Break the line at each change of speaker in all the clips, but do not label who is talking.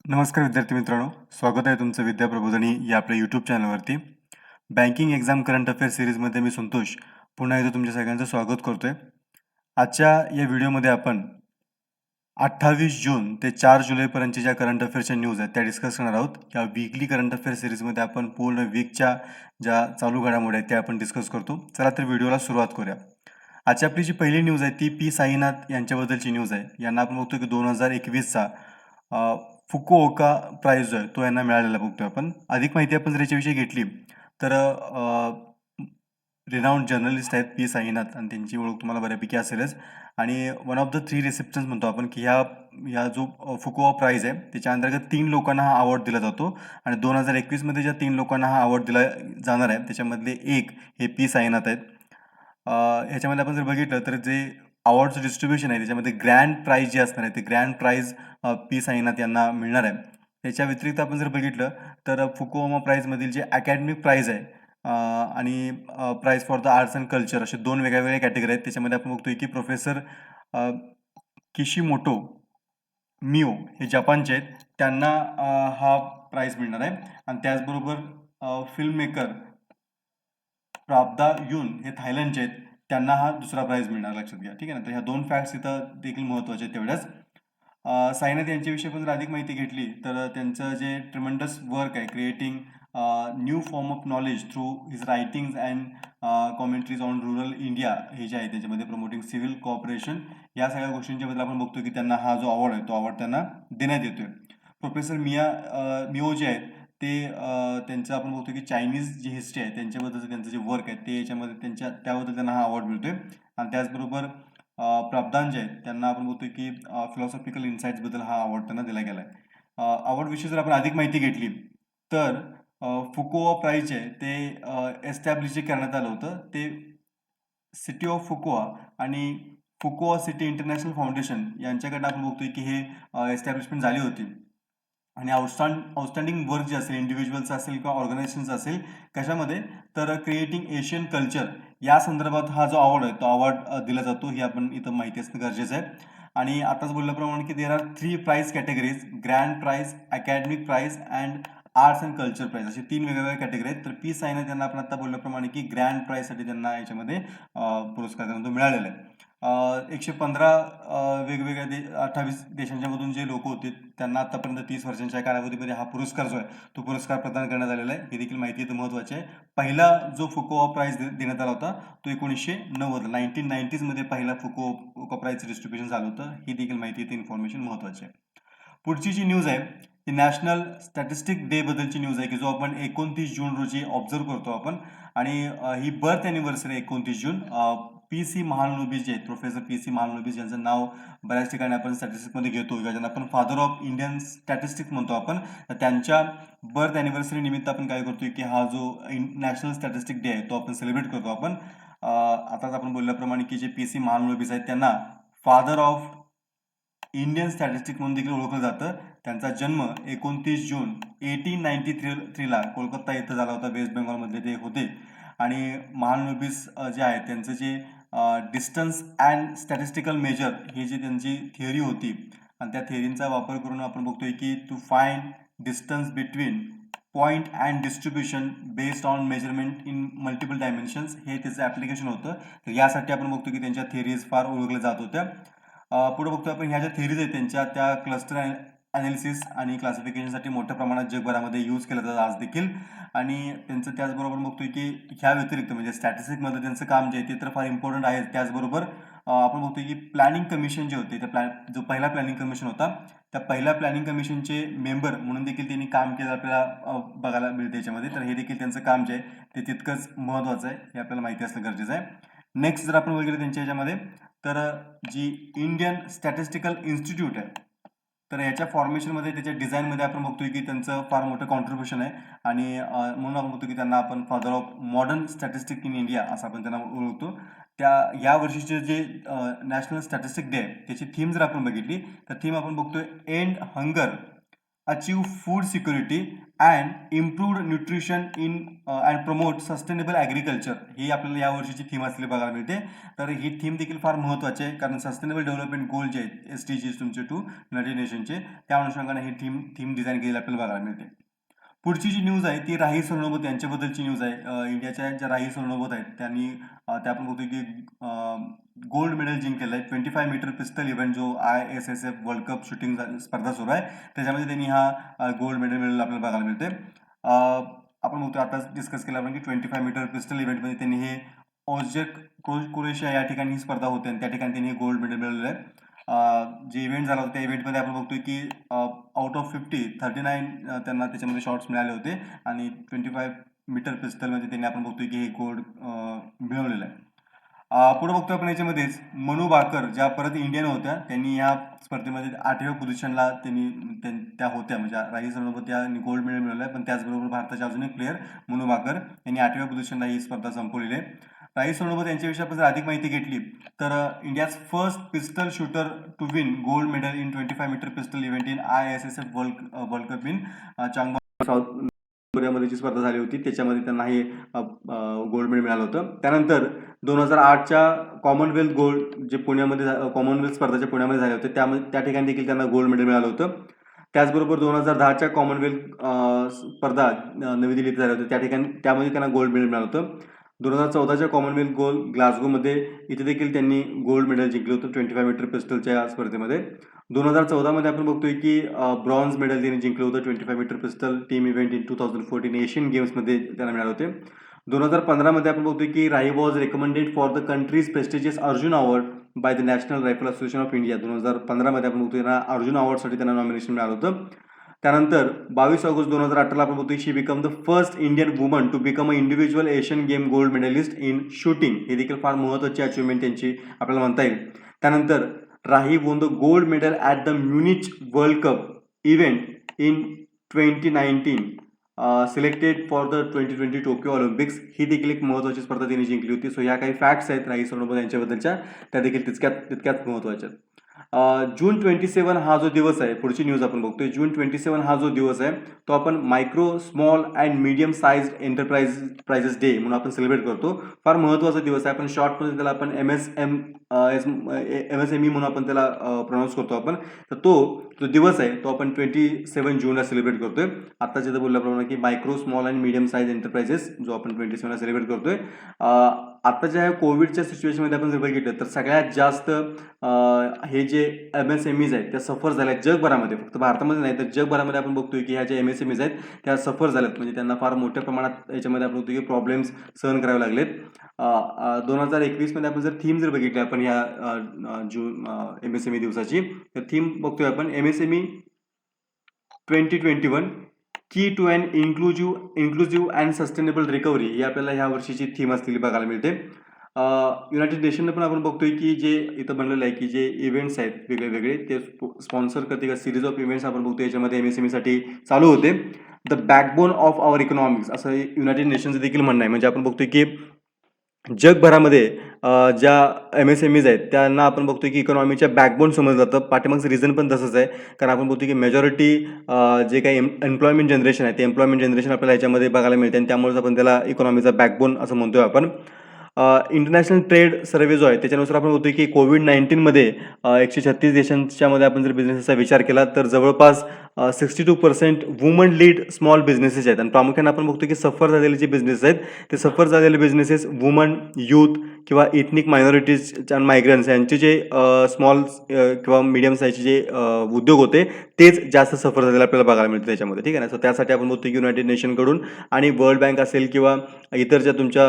नमस्कार विद्यार्थी मित्रांनो, स्वागत आहे तुमचं विद्या प्रबोधिनी या आपल्या यूट्यूब चॅनलवरती. बँकिंग एक्झाम करंट अफेअर सिरीजमध्ये मी संतोष पुन्हा एकदा तुमच्या सगळ्यांचं स्वागत करतोय. आजच्या या व्हिडिओमध्ये आपण 28 जून ते 4 जुलैपर्यंतच्या ज्या करंट अफेअर्सच्या न्यूज आहेत त्या डिस्कस करणार आहोत. या वीकली करंट अफेअर सिरीजमध्ये आपण पूर्ण वीकच्या ज्या चालू घडामोडी आहेत त्या आपण डिस्कस करतो. चला तर व्हिडिओला सुरुवात करूया. आजची आपली जी पहिली न्यूज आहे ती पी साईनाथ यांच्याबद्दलची न्यूज आहे. यांना आपण बघतो की 2021चा फुकुओका प्राइज जो आहे तो यांना मिळालेला बघतोय आपण. अधिक माहिती आपण जर याच्याविषयी घेतली तर रिनाऊंड जर्नलिस्ट आहेत पी साईनाथ आणि त्यांची ओळख तुम्हाला बऱ्यापैकी असेलच. आणि वन ऑफ द 3 रिसिप्टन्स म्हणतो आपण की ह्या जो फुकुओका प्राइज आहे त्याच्या अंतर्गत 3 लोकांना हा अवॉर्ड दिला जातो. आणि 2021मध्ये ज्या 3 लोकांना हा अवॉर्ड दिला जाणार आहे त्याच्यामधले एक हे पी साईनाथ आहेत. ह्याच्यामध्ये आपण जर बघितलं तर जे अवॉर्डचं डिस्ट्रीब्युशन आहे त्याच्यामध्ये ग्रँड प्राइज जे असणार आहे ते ग्रँड प्राइज पी साईनाथ यांना मिळणार आहे. त्याच्या व्यतिरिक्त आपण जर बघितलं तर फुकुओका प्राइजमधील जे अकॅडमिक प्राइज आहे आणि prize for the arts and culture असे 2 वेगळ्या कॅटेगरी आहेत. त्याच्यामध्ये आपण बघतोय की प्रोफेसर किशिमोटो मिओ हे जपानचे आहेत, त्यांना हा प्राइज मिळणार आहे. आणि त्याचबरोबर फिल्म मेकर प्राब्दा युन हे थायलंडचे आहेत, त्यांना हा दुसरा प्राइज मिळणार, लक्षात घ्या. ठीक आहे ना. तर ह्या 2 फॅक्ट्स इथं देखील महत्त्वाचे आहेत तेवढ्याच. साईनाथ यांच्याविषयी पण जर अधिक माहिती घेतली तर त्यांचं जे ट्रिमेंडस वर्क आहे creating new form of knowledge through his writings and commentaries on rural India हे जे आहे त्याच्यामध्ये प्रमोटिंग सिव्हिल कॉपरेशन या सगळ्या गोष्टींच्या बद्दल आपण बघतो की त्यांना हा जो अवॉर्ड आहे तो अवॉर्ड त्यांना देण्यात येतोय. प्रोफेसर मिओ जे आहेत ते त्यांचं आपण बघतो की चायनीज जी हिस्ट्री आहे त्यांच्याबद्दलचं त्यांचं जे वर्क आहे ते याच्यामध्ये त्याबद्दल त्यांना हा अवॉर्ड मिळतोय. आणि त्याचबरोबर प्राब्दान जे आहेत त्यांना आपण बघतोय की फिलॉसॉफिकल इन्साइट्सबद्दल हा अवॉर्ड त्यांना दिला गेला आहे. अवॉर्डविषयी जर आपण अधिक माहिती घेतली तर फुकुओका प्राइज आहे ते एस्टॅब्लिश जे करण्यात आलं होतं ते सिटी ऑफ फुकुओका आणि फुकुओका सिटी इंटरनॅशनल फाउंडेशन यांच्याकडनं आपण बघतोय की हे एस्टॅब्लिशमेंट झाली होती. आणि आउटस्टँडिंग वर्क जे असेल इंडिव्हिज्युअल्स असेल किंवा ऑर्गनायझेशन्स असेल कशामध्ये तर क्रिएटिंग एशियन कल्चर या संदर्भात हा जो अवॉर्ड आहे तो अवॉर्ड दिला जातो ही आपण इथं माहिती असणं गरजेचं आहे. आणि आताच बोलल्याप्रमाणे की there are 3 prize categories grand prize academic prize and arts and culture prize असे 3 वेगवेगळ्या कॅटेगरी आहेत. तर पी साईनाथ त्यांना आपण आता बोलल्याप्रमाणे की ग्रँड प्राइजसाठी त्यांना याच्यामध्ये पुरस्कार त्यांना तो मिळालेला आहे. 115 वेगवेगळ्या 28 देशांच्या मधून जे लोक होते त्यांना आतापर्यंत 30 वर्षांच्या कालावधीमध्ये हा पुरस्कार जो आहे तो पुरस्कार प्रदान करण्यात आलेला आहे. ही देखील माहिती इथं महत्त्वाची आहे. पहिला जो फुकुओका प्राइज देण्यात आला होता तो 1990 1990s मध्ये पहिला फुकुओका प्राइजचं डिस्ट्रीब्युशन झालं होतं. ही देखील माहिती इथे इन्फॉर्मेशन महत्त्वाची आहे. पुढची जी न्यूज आहे ती नॅशनल स्टॅटिस्टिक डे बद्दलची न्यूज आहे की जो आपण 29 जून रोजी ऑब्झर्व करतो आपण. आणि ही बर्थ अॅनिव्हर्सरी 29 जून पी सी महालनोबिस जे आहेत प्रोफेसर पी सी महालनोबिस यांचं नाव बऱ्याच ठिकाणी आपण स्टॅटिस्टिक्समध्ये घेतो किंवा ज्यांना आपण फादर ऑफ इंडियन स्टॅटिस्टिक्स म्हणतो आपण. तर त्यांच्या बर्थ अॅनिव्हर्सरी निमित्त आपण काय करतोय की हा जो नॅशनल स्टॅटिस्टिक डे आहे तो आपण सेलिब्रेट करतो आपण. आताच आपण बोलल्याप्रमाणे की जे पी सी महालनोबिस आहेत त्यांना फादर ऑफ इंडियन स्टॅटिस्टिक म्हणून देखील ओळखलं जातं. त्यांचा जन्म 29 जून 1893ला कोलकाता इथं झाला होता. वेस्ट बेंगॉलमधले ते होते. आणि महालनोबिस जे आहेत त्यांचं जे डिस्टन्स अँड स्टॅटिस्टिकल मेजर ही जी त्यांची थिअरी होती आणि त्या थिअरींचा वापर करून आपण बघतोय की to find distance between point and distribution based on measurement in multiple dimensions हे त्याचं ॲप्लिकेशन होतं. तर यासाठी आपण बघतो की त्यांच्या थिअरीज फार ओळखल्या जात होत्या. पुढे बघतो आपण ह्या ज्या थिअरीज आहेत त्यांच्या त्या क्लस्टर अनालिसिस आणि क्लासिफिकेशनसाठी मोठ्या प्रमाणात जगभरामध्ये यूज केलं जातं आज देखील. आणि त्यांचं त्याचबरोबर बघतोय की ह्या व्यतिरिक्त म्हणजे स्टॅटिस्टिकमध्ये त्यांचं काम जे आहे ते तर फार इम्पॉर्टंट आहे. त्याचबरोबर आपण बघतोय की प्लॅनिंग कमिशन जे होते त्या जो पहिला प्लॅनिंग कमिशन होता त्या पहिल्या प्लॅनिंग कमिशनचे मेंबर म्हणून देखील त्यांनी काम केलं आपल्याला बघायला मिळते याच्यामध्ये. तर हे देखील त्यांचं काम जे आहे ते तितकंच महत्त्वाचं आहे हे आपल्याला माहिती असणं गरजेचं आहे. नेक्स्ट जर आपण बघितलं त्यांच्या ह्याच्यामध्ये तर जी इंडियन स्टॅटिस्टिकल इन्स्टिट्यूट आहे तर याच्या फॉर्मेशनमध्ये त्याच्या डिझाईनमध्ये आपण बघतोय की त्यांचं फार मोठं कॉन्ट्रीब्युशन आहे. आणि म्हणून आपण बघतो की त्यांना आपण father of modern statistic in India असं आपण त्यांना ओळखतो. या वर्षीचे जे नॅशनल स्टॅटिस्टिक डे आहे त्याची थीम जर आपण बघितली तर थीम आपण बघतोय end hunger achieve food security and improved nutrition in and promote sustainable agriculture ही आपल्याला या वर्षीची थीम असलेली बघायला मिळते. तर ही थीम देखील फार महत्त्वाची आहे, कारण सस्टेनेबल डेव्हलपमेंट गोल जे आहेत SDGs तुमचे टू युनायटेड नेशनचे, त्या अनुषंगाने ही थीम डिझाईन केलेली आपल्याला बघायला मिळते. पुढची जी न्यूज आहे ती राही सरनोबत यांच्याबद्दलची न्यूज आहे. इंडियाच्या ज्या राही सरनोबत आहेत त्यांनी त्या आपण बघतो की गोल्ड मेडल जिंकलेलं आहे. 25 मीटर पिस्टल इव्हेंट जो ISSF वर्ल्ड कप शूटिंग स्पर्धा सुरू आहे त्याच्यामध्ये त्यांनी हा गोल्ड मेडल मिळवलेला आपल्याला बघायला मिळते. आपण बघतो आताच डिस्कस केलं आपण की 25 मीटर पिस्टल इव्हेंटमध्ये त्यांनी हे ऑस्जेक क्रोएशिया या ठिकाणी ही स्पर्धा होते आणि त्या ठिकाणी त्यांनी हे गोल्ड मेडल मिळवलेलं आहे. जे इव्हेंट झाला होता त्या इव्हेंटमध्ये आपण बघतोय की आउट ऑफ 39 त्यांना त्याच्यामध्ये शॉट्स मिळाले होते आणि 25 मीटर पिस्टलमध्ये त्यांनी आपण बघतोय की हे गोल्ड मिळवलेलं आहे. पुढे बघतोय आपण याच्यामध्येच मनू भाकर ज्या परत इंडियन होत्या त्यांनी या स्पर्धेमध्ये 8व्या पोझिशनला त्या होत्या, म्हणजे राही सरनोबत यांनी गोल्ड मेडल मिळवलं आहे. पण त्याचबरोबर भारताचे अजून एक प्लेअर मनू भाकर यांनी 8व्या पोझिशनला ही स्पर्धा संपवलेली आहे. राही सरनोबत यांच्याविषयी आपण जर अधिक माहिती घेतली तर India's first pistol shooter to win gold medal in 25 metre pistol event in ISSF world cup in चांगबा साऊथ कोरियामध्ये जी स्पर्धा झाली होती त्याच्यामध्ये त्यांना हे गोल्ड मेडल मिळालं होतं. त्यानंतर 2008च्या कॉमनवेल्थ गोल्ड जे पुण्यामध्ये कॉमनवेल्थ स्पर्धाच्या पुण्यामध्ये झाले होते त्या ठिकाणी देखील त्यांना गोल्ड मेडल मिळालं होतं. त्याचबरोबर 2010च्या कॉमनवेल्थ स्पर्धा नवी दिल्लीत झाल्या होत्या त्यामध्ये त्यांना गोल्ड मेडल मिळालं होतं. 2014च्या कॉमनवेल्थ ग्लासगोमध्ये इथे देखील त्यांनी गोल्ड मेडल जिंकलं होतं 25 मीटर पिस्टलच्या स्पर्धेमध्ये. 2014मध्ये आपण बघतोय की ब्रॉन्झ मेडल त्यांनी जिंकलं होतं 25 metre pistol team event in 2014 Asian गेम्समध्ये त्यांना मिळाले होते. 2015मध्ये आपण बघतोय की Rahi was recommended for the country's prestigious Arjun award by the National Rifle Association of India. 2015मध्ये आपण बघतोय त्यांना अर्जुन अवॉर्डसाठी त्यांना नॉमिनेशन मिळालं होतं. त्यानंतर 22 ऑगस्ट 2018ला आपण बघतोय she become the first Indian woman to become a individual Asian game gold medallist in shooting. हे देखील फार महत्त्वाची अचिव्हमेंट त्यांची आपल्याला म्हणता येईल. त्यानंतर Rahi won the gold medal at the Munich world cup event in 2019 selected for the 2020 Tokyo Olympics. ही देखील एक महत्त्वाची स्पर्धा त्यांनी जिंकली होती. सो ह्या काही फॅक्ट्स आहेत राही सरनोबत यांच्याबद्दलच्या, त्या देखील तितक्याच महत्त्वाच्या आहेत. जून 27 हा जो दिवस आहे, पुढची न्यूज आपण बघतोय. जून 27 हा जो दिवस आहे तो आपण micro small and medium size enterprises day म्हणून आपण सेलिब्रेट करतो. फार महत्त्वाचा दिवस आहे. आपण शॉर्टमध्ये त्याला आपण MSME म्हणून आपण त्याला प्रोनाऊन्स करतो आपण. तर तो दिवस आहे तो आपण 27 जूनला सेलिब्रेट करतोय. आता जिथं बोलल्याप्रमाणे की micro small and medium size enterprises जो आपण 27ला सेलिब्रेट करतोय. आताच्या कोविडच्या सिच्युएशनमध्ये आपण जर बघितलं तर सगळ्यात जास्त हे जे MSMEs आहेत त्या सफर झाल्या जगभरामध्ये, फक्त भारतामध्ये नाही तर जगभरामध्ये आपण बघतोय की ह्या ज्या MSMEs आहेत त्या सफर झाल्यात. म्हणजे त्यांना फार मोठ्या प्रमाणात याच्यामध्ये आपण बघतो की प्रॉब्लेम्स सहन करावे लागलेत. 2021मध्ये आपण जर थीम बघितली आपण ह्या जून MSME दिवसाची, तर थीम बघतोय आपण MSME 2021 key to and inclusive and sustainable recovery ही आपल्याला ह्या वर्षीची थीम असलेली बघायला मिळते. युनायटेड नेशननं पण आपण बघतोय की जे इथं बनलेलं आहे की जे इव्हेंट्स आहेत वेगळे ते स्पॉन्सर करते का सिरीज ऑफ इव्हेंट्स आपण बघतो याच्यामध्ये MSMEसाठी चालू होते. The backbone of our economics असं युनायटेड नेशनचं देखील म्हणणं आहे. म्हणजे आपण बघतोय की जगभरामध्ये ज्या MSMEs आहेत त्यांना आपण बघतोय की इकॉनॉमीच्या बॅकबोन समजलं जातं. पाठीमागचं रिझन पण तसंच आहे, कारण आपण बघतो की मेजॉरिटी जे काही एम्प्लॉयमेंट जनरेशन आहे ते एम्प्लॉयमेंट जनरेशन आपल्याला याच्यामध्ये बघायला मिळते आणि त्यामुळेच आपण त्याला इकॉनॉमीचा बॅकबोन असं म्हणतोय आपण. इंटरनॅशनल ट्रेड सर्वे जो आहे त्याच्यानुसार आपण बघतोय की कोविड-19मध्ये 136 देशांच्यामध्ये आपण जर बिझनेसचा विचार केला तर जवळपास 62% वुमन लीड स्मॉल बिझनेसेस आहेत. आणि प्रामुख्याने आपण बघतो की सफर झालेले जे बिझनेस आहेत ते सफर झालेले बिझनेसेस वुमन, यूथ किंवा इथनिक मायनॉरिटीज अँड मायग्रंट्स यांचे जे स्मॉल किंवा मीडियम साईजचे जे उद्योग होते तेच जास्त सफर झालेले आपल्याला बघायला मिळते त्याच्यामध्ये. ठीक आहे ना. सो त्यासाठी आपण बघतो की युनायटेड नेशनकडून आणि वर्ल्ड बँक असेल किंवा इतर ज्या तुमच्या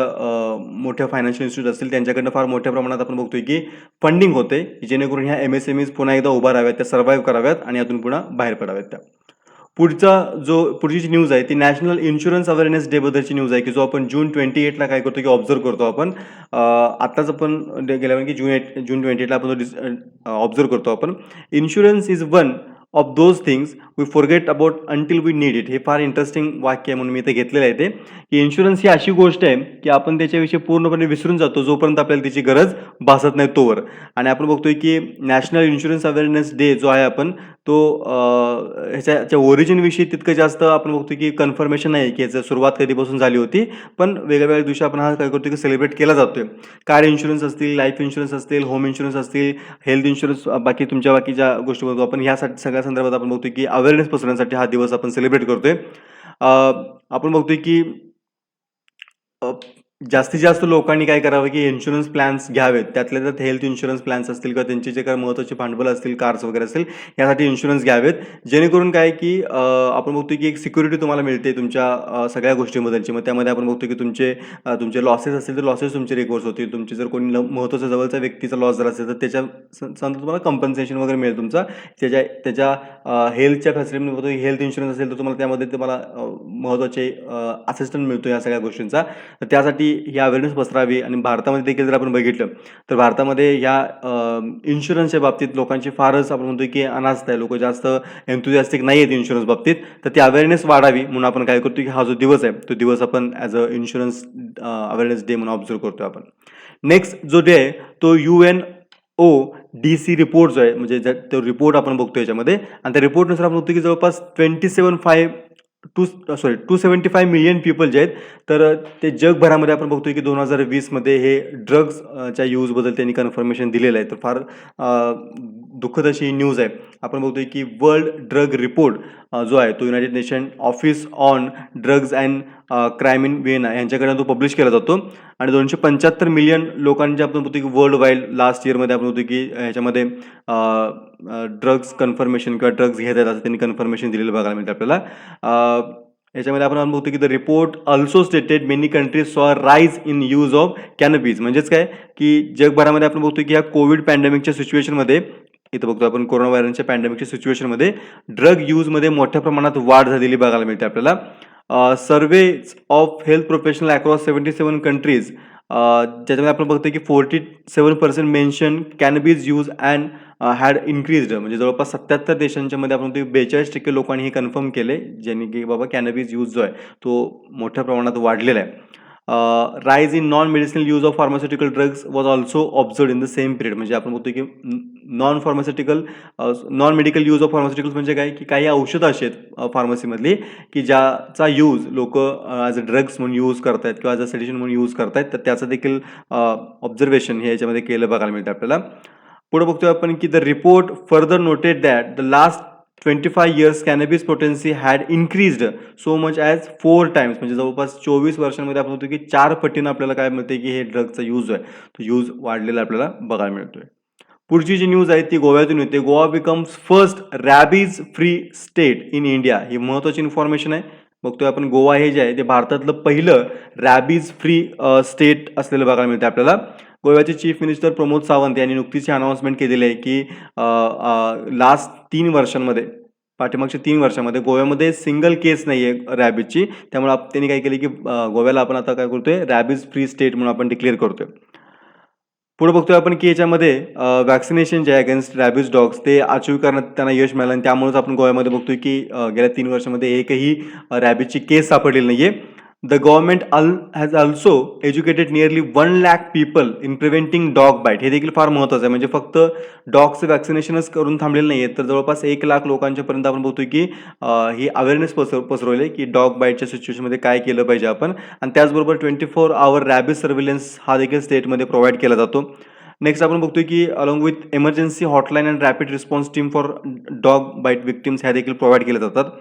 मोठ्या फायनान्शियल इन्स्टिट्यूट असतील त्यांच्याकडनं फार मोठ्या प्रमाणात आपण बघतोय की फंडिंग होते जेणेकरून ह्या MSMEs पुन्हा एकदा उभा राहाव्यात, त्या सर्व्हाइव्ह कराव्यात आणि यातून पुन्हा बाहेर पडाव्यात त्या. पुढची जी न्यूज आहे ती नॅशनल इन्शुरन्स अवेअरनेस डे बद्दलची न्यूज आहे की जो आपण जून 28ला काय करतो की ऑब्झर्व करतो आपण. आत्ताच आपण गेल्या की जून 28ला आपण ऑब्झर्व करतो आपण. Insurance is one of those things we forget about until we need it. हे फार इंटरेस्टिंग वाक्य आहे म्हणून मी इथे घेतलेलं आहे ते, की इन्शुरन्स ही अशी गोष्ट आहे की आपण त्याच्याविषयी पूर्णपणे विसरून जातो जोपर्यंत आपल्याला त्याची गरज भासत नाही तोवर. आणि आपण बघतोय की नॅशनल इन्शुरन्स अवेअरनेस डे जो आहे आपण तो ह्याच्या ओरिजिनविषयी तितकं जास्त आपण बघतो की कन्फर्मेशन नाही की याची सुरुवात कधीपासून झाली होती. पण वेगळ्या दिवशी आपण हा काय करतो की सेलिब्रेट केला जातोय. कार इन्शुरन्स असतील, लाईफ इन्शुरन्स असतील, होम इन्शुरन्स असतील, हेल्थ इन्शुरन्स बाकी तुमच्या बाकीच्या गोष्टी बघतो आपण. ह्यासाठी सगळ्या संदर्भात आपण बघतो की अवेअरनेस पसरवण्यासाठी हा दिवस आपण सेलिब्रेट करतोय. आपण बघतोय की अ, जास्तीत जास्त लोकांनी काय करावं, की इन्शुरन्स प्लॅन्स घ्यावेत. त्यातल्या त्यात हेल्थ इन्शुरन्स प्लॅन्स असतील किंवा त्यांचे जे काही महत्त्वाचे भांडवल असतील, कार्स वगैरे असतील, यासाठी इन्शुरन्स घ्यावेत. जेणेकरून काय, की आपण बघतो, की एक सिक्युरिटी तुम्हाला मिळते तुमच्या सगळ्या गोष्टींबद्दलची. मग त्यामध्ये आपण बघतो, की तुमचे लॉसेस असतील, तर लॉसेस तुमचे रिकव्हर्स होतील. तुमचे जर कोणी महत्त्वाचा जवळचा व्यक्तीचा लॉस झाला असेल, तर त्याच्या समजा तुम्हाला कम्पेन्सेशन वगैरे मिळेल तुमचा. त्याच्या त्याच्या हेल्थच्या फॅसिलिटीमध्ये हेल्थ इन्शुरन्स असेल, तर तुम्हाला महत्त्वाचे असिस्टंट मिळतो या सगळ्या गोष्टींचा. तर त्यासाठी ही अवेअरनेस पसरावी आणि भारतामध्ये देखील जर आपण बघितलं तर भारतामध्ये ह्या इन्शुरन्सच्या बाबतीत लोकांची फारच आपण म्हणतो की अनास्था आहे. लोकं जास्त एन्थुसियास्टिक नाही आहेत इन्शुरन्स बाबतीत. तर ती अवेअरनेस वाढावी म्हणून आपण काय करतो की हा जो दिवस आहे तो दिवस आपण as a insurance awareness day म्हणून ऑब्झर्व्ह करतोय आपण. नेक्स्ट जो डे आहे तो UNODC रिपोर्ट जो आहे म्हणजे तो रिपोर्ट आपण बघतो याच्यामध्ये आणि त्या रिपोर्टनुसार आपण बघतो की जवळपास 275 मिलियन पीपल जे आहेत तर ते जगभरामध्ये आपण बघतोय की 2020 मध्ये हे ड्रग्स च्या यूजबद्दल त्यांनी कन्फर्मेशन दिलेलं आहे. तर फार दुःखद अशी न्यूज आहे. आपण बघतोय की वर्ल्ड ड्रग रिपोर्ट जो आहे तो United Nation Office on Drugs and Crime in Vienna यांच्याकडून तो पब्लिश केला जातो आणि 275 मिलियन लोकांचे आपण बघतो की वर्ल्ड वाईड लास्ट इयरमध्ये आपण बघतो की ह्याच्यामध्ये ड्रग्स कन्फर्मेशन किंवा ड्रग्स घेत आहेत असं त्यांनी कन्फर्मेशन दिलेलं बघायला मिळतं आपल्याला. याच्यामध्ये आपण बघतो की the report also stated many countries सॉ राईज इन यूज ऑफ कॅनबीज. म्हणजेच काय की जगभरामध्ये आपण बघतो की या कोविड पॅन्डेमिकच्या सिच्युएशनमध्ये इथं बघतो आपण कोरोना व्हायरसच्या पॅन्डेमिकच्या सिच्युएशनमध्ये ड्रग यूजमध्ये मोठ्या प्रमाणात वाढ झालेली बघायला मिळते आपल्याला. Surveys of health professional across 77 countries ज्याच्यामध्ये आपण बघतो की 47% mention cannabis use and had increased. म्हणजे जवळपास 77 देशांच्या मध्ये आपण 42% लोकांनी हे कन्फर्म केले ज्यांनी की बाबा कॅनबीज यूज जो आहे तो मोठ्या प्रमाणात वाढलेला आहे. Rise in non medicinal use of pharmaceutical drugs was also ऑब्झर्ड in the same period. म्हणजे आपण बघतो की non medical use of pharmaceuticals म्हणजे काय की काही औषधं अशी आहेत फार्मसीमधली की ज्याचा यूज लोक ॲज अ ड्रग्स म्हणून यूज करतायत किंवा ॲज अ सेडिशन म्हणून यूज करतायत. तर त्याचं देखील ऑब्झर्वेशन हे याच्यामध्ये केलं बघायला मिळतं आपल्याला. पुढे बघतोय आपण की the report further noted that the last 25 years cannabis potency had increased so much as 4 times. म्हणजे जवळपास 24 वर्षांमध्ये आपण होतो की 4 पटीनं आपल्याला काय मिळते की हे ड्रगचा यूज आहे तो यूज वाढलेला आपल्याला बघायला मिळतोय. पुढची जी न्यूज आहे ती गोव्यातून येते. Goa becomes first rabies free state in India. ही महत्त्वाची इन्फॉर्मेशन आहे. बघतोय आपण गोवा हे जे आहे ते भारतातलं पहिलं रॅबीज फ्री स्टेट असलेलं बघायला मिळते आपल्याला. गोव्याचे चीफ मिनिस्टर प्रमोद सावंत यांनी नुकतीच ही अनाउन्समेंट केलेली आहे की लास्ट 3 वर्षांमध्ये पाठीमागच्या 3 वर्षामध्ये गोव्यामध्ये सिंगल केस नाही आहे रॅबीजची. त्यामुळे त्यांनी काय केलं की गोव्याला आपण आता काय करतोय रॅबीज फ्री स्टेट म्हणून आपण डिक्लेअर करतोय. पुढे बघतोय आपण की याच्यामध्ये वॅक्सिनेशन जे आहे अगेन्स्ट रॅबीज डॉग्स ते अचीव्ह करण्यात त्यांना यश मिळालं आणि त्यामुळेच आपण गोव्यामध्ये बघतोय की गेल्या 3 वर्षामध्ये एकही रॅबीजची केस सापडलेली नाहीये. The government has also educated nearly 1 lakh people in preventing dog bite. हे देखील फार महत्त्वाचं आहे. म्हणजे फक्त डॉगचं वॅक्सिनेशनच करून थांबलेलं नाही आहे तर जवळपास 1 लाख लोकांच्यापर्यंत आपण बघतोय की ही अवेअरनेस पसरवली की डॉग बाईटच्या सिच्युएशनमध्ये काय केलं पाहिजे आपण. आणि त्याचबरोबर 24 hour रॅबीज सर्व्हिलन्स हा देखील स्टेटमध्ये प्रोव्हाइड केला जातो. नेक्स्ट आपण बघतोय की along with emergency hotline and rapid response team for dog bite victims ह्या देखील प्रोव्हाइड केल्या जातात.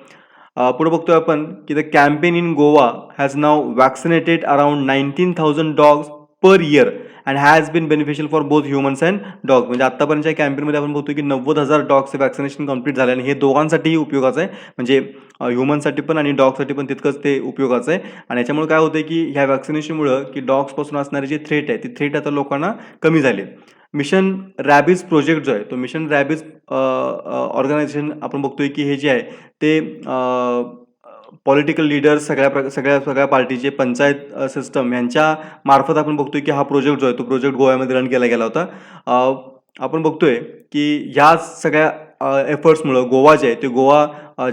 पुढे बघतोय आपण की the campaign in Goa has now vaccinated around 19,000 dogs per year and has been beneficial for both humans and dogs. म्हणजे आतापर्यंतच्या कॅम्पेनमध्ये आपण बघतो की 90,000 डॉग्सचे वॅक्सिनेशन कंप्लीट झाले आणि हे दोघांसाठीही उपयोगाचं आहे. म्हणजे ह्युमनसाठी पण आणि डॉगसाठी पण तितकंच ते उपयोगाचं आहे. आणि याच्यामुळे काय होतं की ह्या वॅक्सिनेशनमुळं की डॉग्सपासून असणारी जी थ्रेट आहे ती थ्रेट आता लोकांना कमी झाली. मिशन रॅबीज प्रोजेक्ट जो आहे तो मिशन रॅबीज ऑर्गनायझेशन आपण बघतोय की हे जे आहे ते पॉलिटिकल लीडर्स सगळ्या पार्टीचे पंचायत सिस्टम यांच्या मार्फत आपण बघतोय की हा प्रोजेक्ट जो आहे तो प्रोजेक्ट गोव्यामध्ये रन केला गेला होता. आपण बघतोय की ह्या सगळ्या एफर्ट्समुळं गोवा जे आहे ते गोवा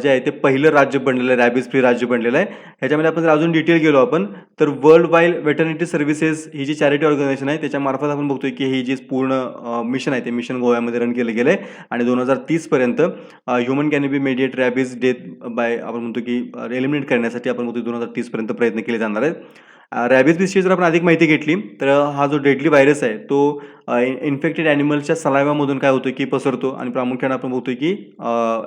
जे आहे ते पहिलं राज्य बनलेलं आहे, रॅबिज फ्री राज्य बनलेलं आहे. ह्याच्यामध्ये आपण जर अजून डिटेल गेलो आपण तर वर्ल्ड वाईड वेटर्निटी सर्व्हिसेस ही जी चॅरिटी ऑर्गनायझेशन आहे त्याच्यामार्फत आपण बघतोय की ही जी पूर्ण मिशन आहे ते मिशन गोव्यामध्ये रन केलं गेलं आहे आणि 2030 पर्यंत human can be mediate rabies death by आपण म्हणतो की एलिमिनेट करण्यासाठी आपण म्हणतो 2030 पर्यंत प्रयत्न केले जाणार आहेत. रॅबिज विषयी जर आपण अधिक माहिती घेतली तर हा जो डेडली व्हायरस आहे तो इन्फेक्टेड ॲनिमल्सच्या सलायवामधून काय होतं की पसरतो आणि प्रामुख्याने आपण बघतोय की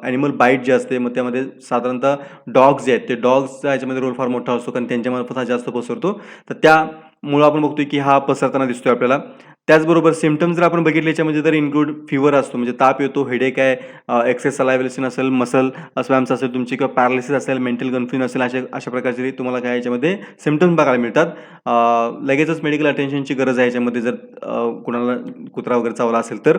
ॲनिमल बाईट जे असते मग त्यामध्ये साधारणतः डॉग्स जे आहेत ते डॉग्सचा याच्यामध्ये रोल फार मोठा असतो कारण त्यांच्यामार्फत हा जास्त पसरतो. तर त्यामुळं आपण बघतोय की हा पसरताना दिसतोय आपल्याला. त्याचबरोबर सिम्पटम्स जर आपण बघितले याच्यामध्ये तर इन्क्लूड फीवर असतो म्हणजे ताप येतो, हेडेक आहे, एक्सेस सलायव्हेशन असेल, मसल स्वॅम्स असेल तुमची किंवा पॅरालिसिस असेल, मेंटल कन्फ्युजन असेल अशा प्रकारचे तुम्हाला काय याच्यामध्ये सिम्पटम्स बघायला मिळतात. लगेचच मेडिकल अटेन्शनची गरज आहे याच्यामध्ये जर कुणाला कुत्रा वगैरे चावला असेल तर.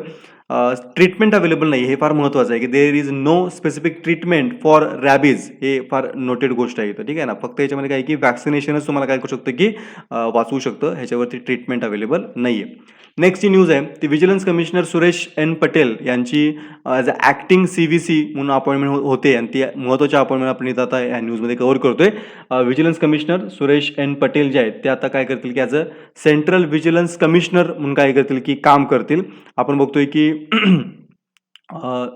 ट्रीटमेंट अवेलेबल नाही हे फार महत्त्वाचं आहे की there is no specific treatment for rabies हे फार नोटेड गोष्ट आहे. ठीक आहे ना. फक्त याच्यामध्ये काय की वॅक्सिनेशनच तुम्हाला काय करू शकतं की वाचवू शकतं, ह्याच्यावरती ट्रीटमेंट अवेलेबल नाही आहे. नेक्स्ट जी न्यूज आहे ती vigilance commissioner Suresh N Patel यांची ॲज अ ॲक्टिंग CVC म्हणून अपॉइंटमेंट होते आणि ती महत्त्वाची अपॉइंटमेंट आपण इथं आता या न्यूजमध्ये कव्हर करतोय. Vigilance commissioner Suresh N Patel जे आहेत ते आता काय करतील की as a central vigilance commissioner म्हणून काय करतील की काम करतील. आपण बघतोय की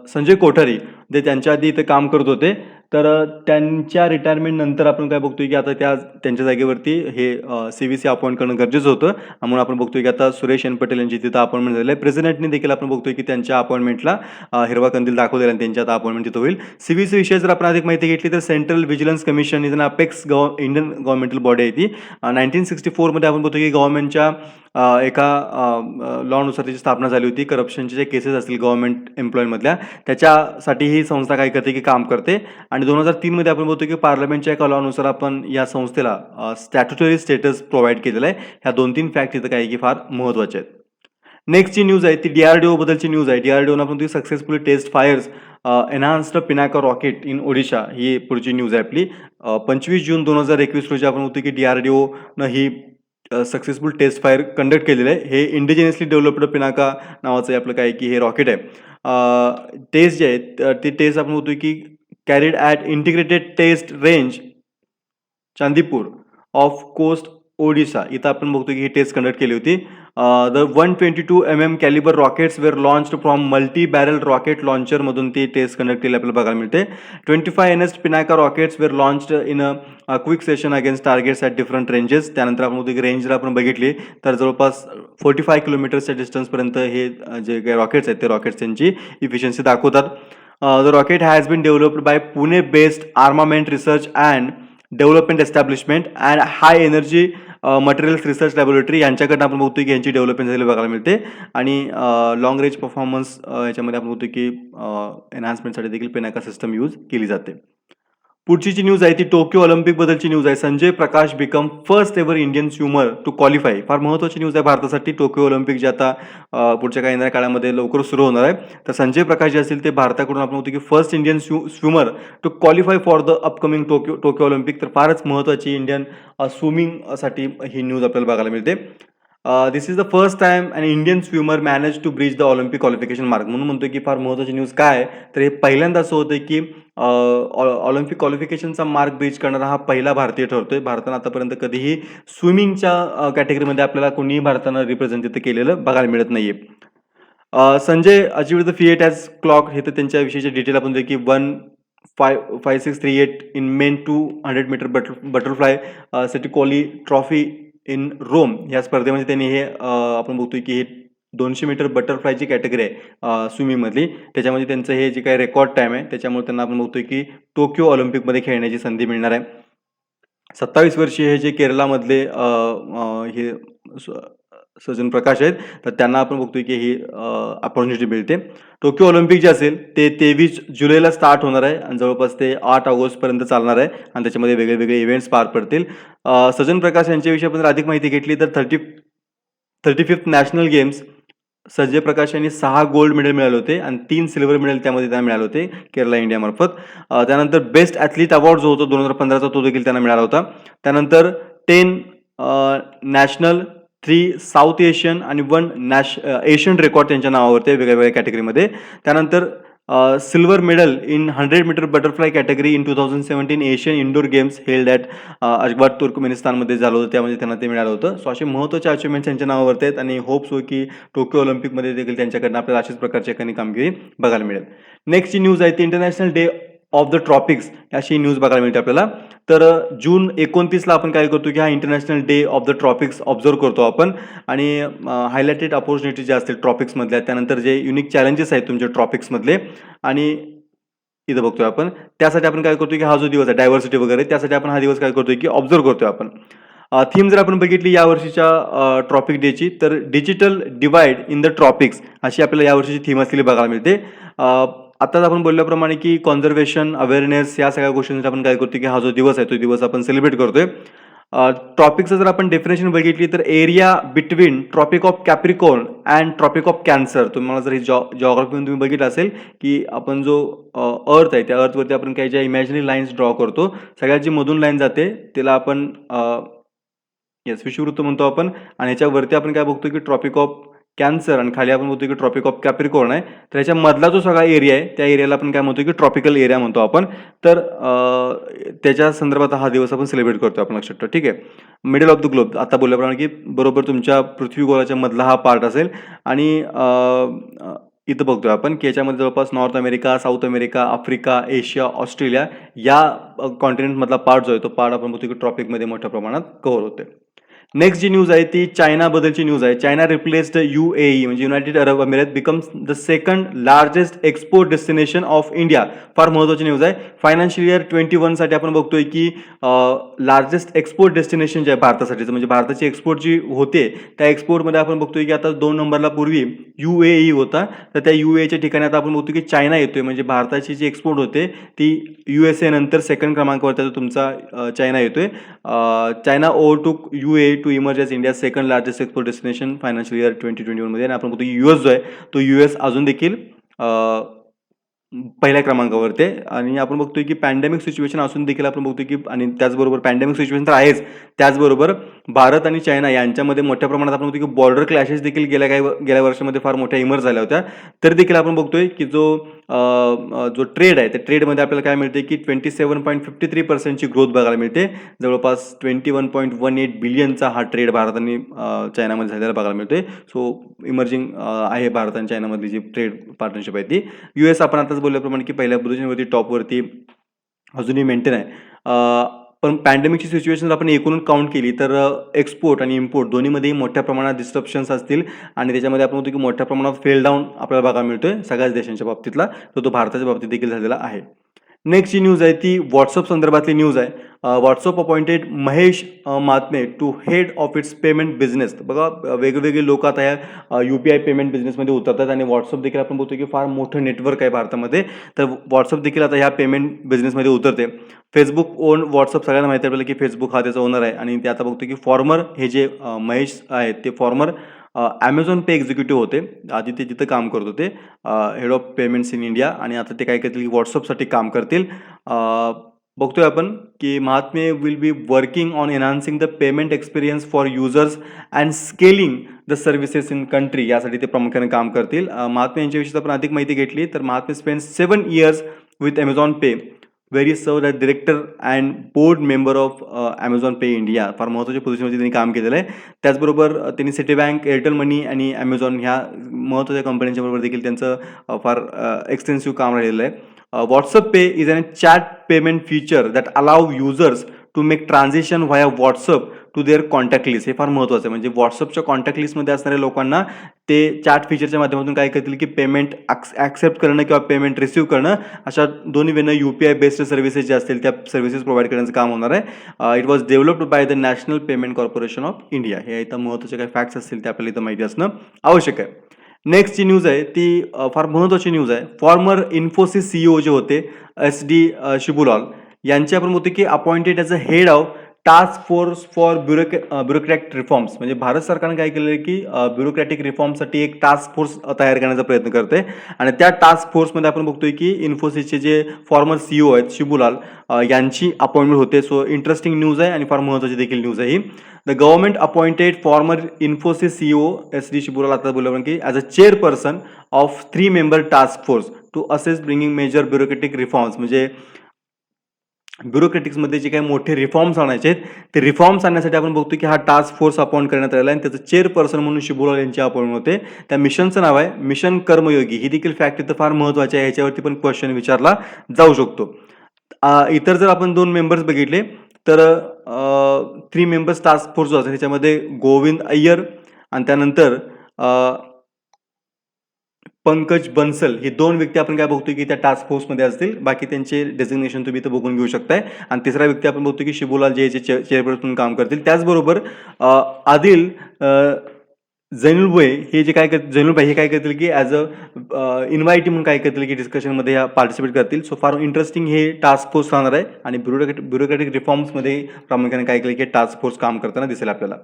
संजय कोठारी जे त्यांच्या आधी इथे काम करत होते तर त्यांच्या रिटायरमेंट नंतर आपण काय बघतोय की आता त्यांच्या जागेवरती हे CVC अपॉइंट करणं गरजेचं होतं. म्हणून आपण बघतोय की आता सुरेश एन पटेल यांची तिथं अपॉइंटमेंट झालेलं आहे. प्रेसिडेंटने देखील आपण बघतोय की त्यांच्या अपॉइंटमेंटला हिरवा कंदील दाखवलेला आणि त्यांच्या आता अपॉइंटमेंट तिथं होईल. CVC विषयी जर आपण अधिक माहिती घेतली तर central vigilance commission is an apex Indian governmental body आहे ती. 1964 मध्ये आपण बघतो की गव्हर्नमेंटच्या एका लॉनुसार त्याची स्थापना झाली होती. करप्शनचे जे केसेस असतील गव्हर्नमेंट एम्प्लॉईमधल्या त्याच्यासाठी ही संस्था काय करते की काम करते आणि 2003 मध्ये आपण बघतो की पार्लमेंटच्या एका लॉनुसार आपण या संस्थेला स्टॅट्युटरी स्टेटस प्रोव्हाइड केलेलं आहे. ह्या 2-3 फॅक्ट इथं काय की फार महत्त्वाचे आहेत. नेक्स्ट जी न्यूज आहे ती DRDO बद्दलची न्यूज आहे. DRDOनं आपण successfully test fires enhanced Pinaka rocket in Odisha ही पुढची न्यूज आहे आपली. 25 जून 2021 रोजी आपण बघतो की DRDOनं ही सक्सेसफुल टेस्ट फायर कंडक्ट केलेलं आहे. हे इंडिजिनियसली डेव्हलप्ड पिनाका नावाचं आपलं काय की हे रॉकेट आहे. टेस्ट जे आहेत ती टेस्ट आपण बघतोय की carried at integrated test range Chandipur off coast Odisha इथं आपण बघतो की ही टेस्ट कंडक्ट केली होती. The 122 mm calibre rockets were launched from multi barrel rocket लॉन्चरमधून ती टेस्ट कंडक्ट केली आपल्याला बघायला मिळते. 25 NS Pinaka rockets were launched in a quick session against targets at different ranges. त्यानंतर आपण बघतो की रेंज जर आपण बघितली तर जवळपास 45 किलोमीटरच्या डिस्टन्सपर्यंत हे जे काही रॉकेट्स आहेत ते रॉकेट्स त्यांची इफिशियन्सी दाखवतात. The rocket has been developed by Pune based armament research and development establishment and high energy materials research laboratory यांच्याकडनं आपण बघतो की यांची डेव्हलपमेंट झालेली बघायला मिळते आणि लॉंग रेंज परफॉर्मन्स याच्यामध्ये आपण बघतो की एनहान्समेंटसाठी देखील पिनाका सिस्टम यूज केली जाते. पुढची जी न्यूज आहे ती टोकियो ऑलिम्पिक बद्दलची न्यूज आहे. Sanjay Prakash become first ever Indian swimmer to qualify. फार महत्त्वाची न्यूज आहे भारतासाठी. टोकियो ऑलिम्पिक जे आता पुढच्या काही येणाऱ्या काळामध्ये लवकर सुरू होणार आहे. तर संजय प्रकाश जे असतील ते भारताकडून आपण बघतो की first Indian swimmer to qualify for the upcoming Tokyo Olympic. तर फारच महत्त्वाची इंडियन स्विमिंगसाठी ही न्यूज आपल्याला बघायला मिळते. This is the first time an Indian swimmer manage to breach the Olympic qualification mark. म्हणून म्हणतोय की फार महत्त्वाची न्यूज काय आहे तर हे पहिल्यांदा असं होतं की ऑलिम्पिक क्वालिफिकेशनचा मार्क ब्रीच करणारा हा पहिला भारतीय ठरतोय. भारतानं आतापर्यंत कधीही स्विमिंगच्या कॅटेगरीमध्ये आपल्याला कोणीही भारतानं रिप्रेझेंट तिथं केलेलं बघायला मिळत नाहीये. Sanjay achieved the feat as clock हे तर त्यांच्याविषयीचे डिटेल आपण की 15638 in men 200 metre butterfly Settecolli trophy in Rome या स्पर्धेमध्ये त्यांनी हे आपण बघतोय की हे 200 मीटर बटरफ्लायची कॅटेगरी आहे स्विमिंगमधली त्याच्यामध्ये त्यांचं हे जे काही रेकॉर्ड टाईम आहे त्याच्यामुळे त्यांना आपण बघतोय की टोकियो ऑलिम्पिकमध्ये खेळण्याची संधी मिळणार आहे. 27 वर्षीय हे जे केरळामधले हे सजन प्रकाश आहेत तर त्यांना आपण बघतोय की ही अपॉर्च्युनिटी मिळते. टोकियो ऑलिम्पिक जे असेल ते 23 जुलैला स्टार्ट होणार आहे आणि जवळपास ते 8 ऑगस्टपर्यंत चालणार आहे आणि त्याच्यामध्ये वेगळे इव्हेंट्स पार पडतील. सजन प्रकाश यांच्याविषयी आपण अधिक माहिती घेतली तर 35th नॅशनल गेम्स संजय प्रकाश यांनी 6 गोल्ड मेडल मिळाले होते आणि 3 सिल्वर मेडल त्यामध्ये त्यांना मिळाले होते केरला इंडियामार्फत. त्यानंतर बेस्ट ॲथलीट अवॉर्ड जो होता 2015चा तो देखील त्यांना मिळाला होता. त्यानंतर 10 नॅशनल 3 साऊथ एशियन आणि 1 एशियन रेकॉर्ड त्यांच्या नावावरती वेगळ्या कॅटेगरीमध्ये. त्यानंतर silver medal in 100 metre butterfly category in 2017 Asian indoor games held at Ashgabat तुर्कमेनिस्तानमध्ये झालं होतं, त्यामध्ये त्यांना ते मिळालं होतं. सो असे महत्त्वाचे अचिव्हमेंट्स त्यांच्या नावावरती आहेत आणि होप्स हो की टोकियो ऑलिम्पिकमध्ये देखील त्यांच्याकडनं आपल्याला अशाच प्रकारची एखादी कामगिरी बघायला मिळेल. नेक्स्टची न्यूज आहे ती international day of the tropics अशी न्यूज बघायला मिळते आपल्याला. तर जून 29ला आपण काय करतो की हा international day of the tropics observe करतो आपण आणि हायलाइटेड अपॉर्च्युनिटी जे असतील ट्रॉपिक्समधल्या, त्यानंतर जे युनिक चॅलेंजेस आहेत तुमच्या ट्रॉपिक्समधले आणि इथं बघतोय आपण. त्यासाठी आपण काय करतोय की हा जो दिवस आहे डायव्हर्सिटी वगैरे, त्यासाठी आपण हा दिवस काय करतोय की ऑब्झर्व करतोय आपण. थीम जर आपण बघितली यावर्षीच्या ट्रॉपिक डेची, तर digital divide in the tropics अशी आपल्याला यावर्षीची थीम असलेली बघायला मिळते. आत्ताच आपण बोलल्याप्रमाणे की कॉन्झर्वेशन, अवेअरनेस या सगळ्या गोष्टींसाठी आपण काय करतोय की हा जो दिवस आहे तो दिवस आपण सेलिब्रेट करतोय. ट्रॉपिकचं जर आपण डेफिनेशन बघितली तर area between Tropic of Capricorn and Tropic of Cancer. तुम्हाला जर ही जॉग्राफीमध्ये तुम्ही बघितलं असेल की आपण जो अर्थ आहे त्या अर्थवरती आपण काही ज्या इमॅजिनरी लाईन्स ड्रॉ करतो, सगळ्यात जी मधून लाईन जाते त्याला आपण येस विषुववृत्त म्हणतो आपण आणि याच्यावरती आपण काय बघतो की ट्रॉपिक ऑफ कॅन्सर आणि खाली आपण म्हणतो की ट्रॉपिक ऑफ कॅप्रिकॉर्न आहे. तर याच्या मधला जो सगळा एरिया आहे त्या एरियाला आपण काय म्हणतो की ट्रॉपिकल एरिया म्हणतो आपण. तर त्याच्या संदर्भात हा दिवस आपण सेलिब्रेट करतो, आपण लक्षात ठेवा. ठीक आहे. मिडल ऑफ द ग्लोब आता बोलल्याप्रमाणे की बरोबर तुमच्या पृथ्वी गोलाच्या मधला हा पार्ट असेल आणि इथं बघतोय आपण की याच्यामध्ये जवळपास north America, south America, Africa, Asia, Australia या कॉन्टिनेंटमधला पार्ट जो आहे तो पार्ट आपण बघतो की ट्रॉपिकमध्ये मोठ्या प्रमाणात कव्हर होते. नेक्स्ट जी न्यूज आहे ती चायनाबद्दलची न्यूज आहे. चायना रिप्लेस्ड UAE म्हणजे United Arab Emirates becomes the second largest export destination of India. फार महत्त्वाची न्यूज आहे. फायनान्शियल इयर 21 साठी आपण बघतोय की लार्जेस्ट एक्सपोर्ट डेस्टिनेशन जे आहे भारतासाठीचं, म्हणजे भारताची एक्सपोर्ट जी होते त्या एक्सपोर्टमध्ये आपण बघतोय की आता 2 नंबरला पूर्वी UAE होता, तर त्या UAEच्या ठिकाणी आता आपण बघतो की चायना येतोय. म्हणजे भारताची जी एक्सपोर्ट होते ती USA नंतर सेकंड क्रमांकावर तुमचा चायना येतोय. China overtook UAE to emerge as India second largest export destination financial year 2021 मध्ये. आणि आपण बघतो की US जो आहे तो US अजून देखील पहिल्या क्रमांकावरती आहे. आणि आपण बघतोय की पॅन्डेमिक सिच्युएशन असून देखील आपण बघतोय की आणि त्याचबरोबर पॅन्डेमिक सिच्युएशन तर आहेच, त्याचबरोबर भारत आणि चायना यांच्यामध्ये मोठ्या प्रमाणात आपण बघतो की बॉर्डर क्लॅशेस देखील गेल्या वर्षामध्ये फार मोठ्या इमर्ज झाल्या होत्या. तर देखील आपण बघतोय की जो ट्रेड आहे त्या ट्रेडमध्ये आपल्याला काय मिळते की 27.53% ग्रोथ बघायला मिळते. जवळपास 21.18 बिलियनचा हा ट्रेड भारत आणि चायनामध्ये झालेला बघायला मिळतोय. सो इमर्जिंग आहे भारत आणि चायनामधली जी ट्रेड पार्टनरशिप आहे ती. US आपण आताच बोलल्याप्रमाणे की पहिल्या पोझिशनवरती टॉपवरती अजूनही मेंटेन आहे. पण पॅन्डेमिकची सिच्युएशन जर आपण एकूण काउंट केली तर एक्सपोर्ट आणि इम्पोर्ट दोन्हीमध्येही मोठ्या प्रमाणात डिस्ट्रप्शन्स असतील आणि त्याच्यामध्ये आपण म्हणतो की मोठ्या प्रमाणात फेल डाऊन आपल्याला बघायला मिळतोय सगळ्याच देशांच्या बाबतीतला, तो भारताच्या बाबतीत देखील झालेला आहे. नेक्स्ट जी न्यूज आहे ती व्हॉट्सअप संदर्भातली न्यूज आहे. WhatsApp appointed Mahesh Mahatme to head of its payment business. बघा वेगवेगळे लोक आता या UPI पेमेंट बिझनेसमध्ये उतरतात आणि व्हॉट्सअप देखील आपण बघतो की फार मोठं नेटवर्क आहे भारतामध्ये. तर व्हॉट्सअप देखील आता ह्या पेमेंट बिझनेसमध्ये उतरते. फेसबुक ओन व्हॉट्सअप सगळ्यांना माहिती आहे आपल्याला की फेसबुक हा त्याचा ओनर आहे आणि ते आता बघतो की फॉर्मर हे जे महेश आहेत ते फॉर्मर Amazon पे एक्झिक्युटिव्ह होते. आधी ते तिथं काम करत होते head of payments in India आणि आता ते काय करतील की व्हॉट्सअपसाठी काम करतील. बघतोय आपण की Mahatme will be working on enhancing the payment experience for users and scaling the services in country, यासाठी ते प्रामुख्याने काम करतील. महात्मे यांच्याविषयी आपण अधिक माहिती घेतली तर Mahatme spend 7 years with Amazon pay where he served as director and board member of Amazon Pay India. फार महत्त्वाच्या पोझिशनवरती त्यांनी काम केलेलं आहे. त्याचबरोबर त्यांनी सिटी बँक, एअरटेल मनी आणि Amazon ह्या महत्त्वाच्या कंपन्यांच्या बरोबर देखील त्यांचं फार एक्सटेन्सिव्ह काम राहिलेलं आहे. WhatsApp Pay is a chat payment feature that allow users to make transition via WhatsApp to their contact list. हे फार महत्त्वाचं आहे. म्हणजे व्हॉट्सअपच्या कॉन्टॅक्ट लिस्टमध्ये असणाऱ्या लोकांना ते चॅट फीचरच्या माध्यमातून काय करतील की पेमेंट ॲक्सेप्ट करणं किंवा पेमेंट रिसीव्ह करणं अशा दोन्ही वेळेनं UPI बेस्ड सर्व्हिसेस ज्या असतील त्या सर्व्हिसेस प्रोव्हाइड करण्याचं काम होणार आहे. It was developed bye the national payment corporation of India. हे इथं महत्त्वाचे काही फॅक्ट्स असतील ते आपल्याला इथं माहिती असणं आवश्यक आहे. नेक्स्ट जी न्यूज आहे ती फार महत्त्वाची न्यूज आहे. फॉर्मर इन्फोसिस CEO जे होते SD शिबुलाल यांची आपण म्हणतो की appointed as a head of task force for bureaucratic reforms, म्हणजे भारत सरकारने काय केलेलं आहे की ब्युरोक्रॅटिक रिफॉर्मसाठी एक टास्क फोर्स तयार करण्याचा प्रयत्न करते आणि त्या टास्क फोर्समध्ये आपण बघतोय की इन्फोसिसचे जे फॉर्मर सीईओ आहेत शिबूलाल यांची अपॉइंटमेंट होते. सो इंटरेस्टिंग न्यूज आहे आणि फार महत्त्वाची देखील न्यूज आहे ही. The government appointed former Infosys CEO SD Shibulal आता बोललो की as a chairperson of 3 member task force to assess bringing major bureaucratic reforms, म्हणजे ब्युरोक्रॅटिक्समध्ये जे काही मोठे रिफॉर्म्स आणायचे आहेत ते रिफॉर्म्स आणण्यासाठी आपण बघतो की हा टास्क फोर्स अपॉइंट करण्यात आलेला आहे आणि त्याचं चेअरपर्सन म्हणून शिबूलाल यांची अपॉइंटमेंट होते. त्या मिशनचं नाव आहे मिशन कर्मयोगी. ही देखील फॅक्ट इथं फार महत्त्वाची आहे, ह्याच्यावरती पण क्वेश्चन विचारला जाऊ शकतो. इतर जर आपण 2 मेंबर्स बघितले तर 3 मेंबर्स टास्क फोर्स जो असेल त्याच्यामध्ये गोविंद अय्यर आणि त्यानंतर पंकज बन्सल ही 2 व्यक्ती आपण काय बघतोय की त्या टास्क फोर्समध्ये असतील. बाकी त्यांचे डेझिग्नेशन तुम्ही इथं बघून घेऊ शकताय. आणि तिसरा व्यक्ती आपण बघतो की शिबूलाल जे चेअरपर्सन म्हणून काम करतील. त्याचबरोबर आदिल जैनुलभाई हे काय करतील की ॲज अ इन्व्हायटी म्हणून काय करतील की डिस्कशनमध्ये पार्टिसिपेट करतील. सो फार इंटरेस्टिंग हे टास्क फोर्स राहणार आहे आणि ब्युरोक्रॅटिक रिफॉर्म्समध्ये प्रामुख्याने काय केलं की टास्क फोर्स काम करताना दिसेल आपल्याला.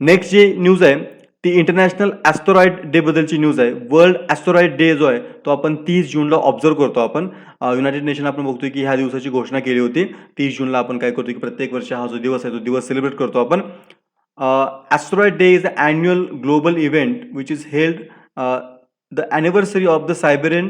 नेक्स्ट जी न्यूज आहे ती इंटरनॅशनल ॲस्ट्रॉइड डे बद्दलची न्यूज आहे. वर्ल्ड ॲस्ट्रॉइड डे जो आहे तो आपण 30 जूनला ऑब्झर्व करतो. आपण युनायटेड नेशन आपण बघतोय की ह्या दिवसाची घोषणा केली होती. 30 जूनला आपण काय करतो की प्रत्येक वर्षी हा जो दिवस आहे तो दिवस सेलिब्रेट करतो आपण. Asteroid Day is an annual global event which is held the anniversary of the Siberian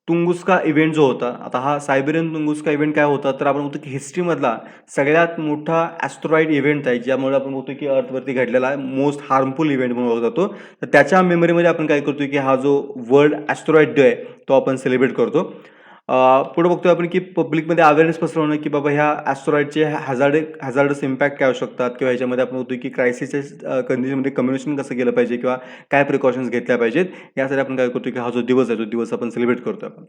Tunguska event जो होता. आता हा सायबेरियन तुंगुस्का इव्हेंट काय होता तर आपण बघतो की हिस्ट्रीमधला सगळ्यात मोठा ॲस्ट्रॉइड इव्हेंट आहे, ज्यामुळे आपण बघतो की अर्थवरती घडलेला आहे मोस्ट हार्मफुल इव्हेंट म्हणून ओळखला जातो. तर त्याच्या मेमरीमध्ये आपण काय करतो की हा जो वर्ल्ड ॲस्ट्रॉइड डे आहे तो आपण सेलिब्रेट करतो. पुढे बघतोय आपण की पब्लिकमध्ये अवेअरनेस पसरवणं की बाबा ह्या ॲस्ट्रॉइडचे हॅझार्डस इम्पॅक्ट काय असू शकतात किंवा ह्याच्यामध्ये आपण बघतोय की क्रायसिसच्या कंडिशनमध्ये कम्युनिकेशन कसं केलं पाहिजे किंवा काय प्रिकॉशन्स घेतल्या पाहिजेत, यासाठी आपण काय करतो की हा जो दिवस आहे तो दिवस आपण सेलिब्रेट करतो आपण.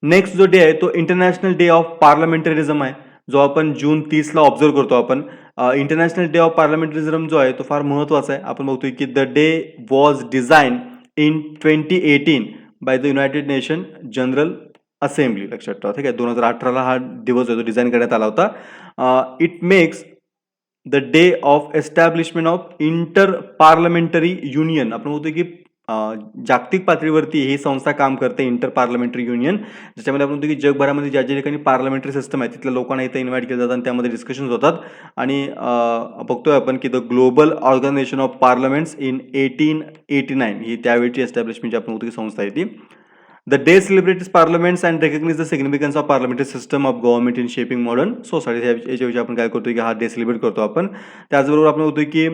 नेक्स्ट जो डे आहे तो इंटरनॅशनल डे ऑफ पार्लमेंटरिझम आहे, जो आपण जून 30ला ऑब्झर्व करतो आपण. इंटरनॅशनल डे ऑफ पार्लमेंटरिझम जो आहे तो फार महत्त्वाचा आहे. आपण बघतोय की the day was design in 2018 by the United nation general assembly. लक्षात ठेवा, ठीक आहे. 2018ला हा दिवस जो डिझाईन करण्यात आला होता. It makes the day of establishment of inter parliamentary union. आपण बघतो की जागतिक पातळीवरती ही संस्था काम करते, इंटर पार्लमेंटरी युनियन, ज्याच्यामध्ये आपण बघतो की जगभरामध्ये ज्या ज्या ठिकाणी पार्लमेंटरी सिस्टम आहे तिथल्या लोकांना इथे इन्व्हाइट केलं जातं आणि त्यामध्ये डिस्कशन्स होतात. आणि बघतोय आपण की the global organisation of parliaments in 1889 ही त्यावेळची एस्टॅब्लिशमेंट जी आपण बघतो की संस्था आहे ती. The day celebrates parliaments and recognize the significance of parliamentary system of government in shaping modern society. याच्याविषयी आपण काय करतो की हा डे सेलिब्रेट करतो आपण. त्याचबरोबर आपण बघतो की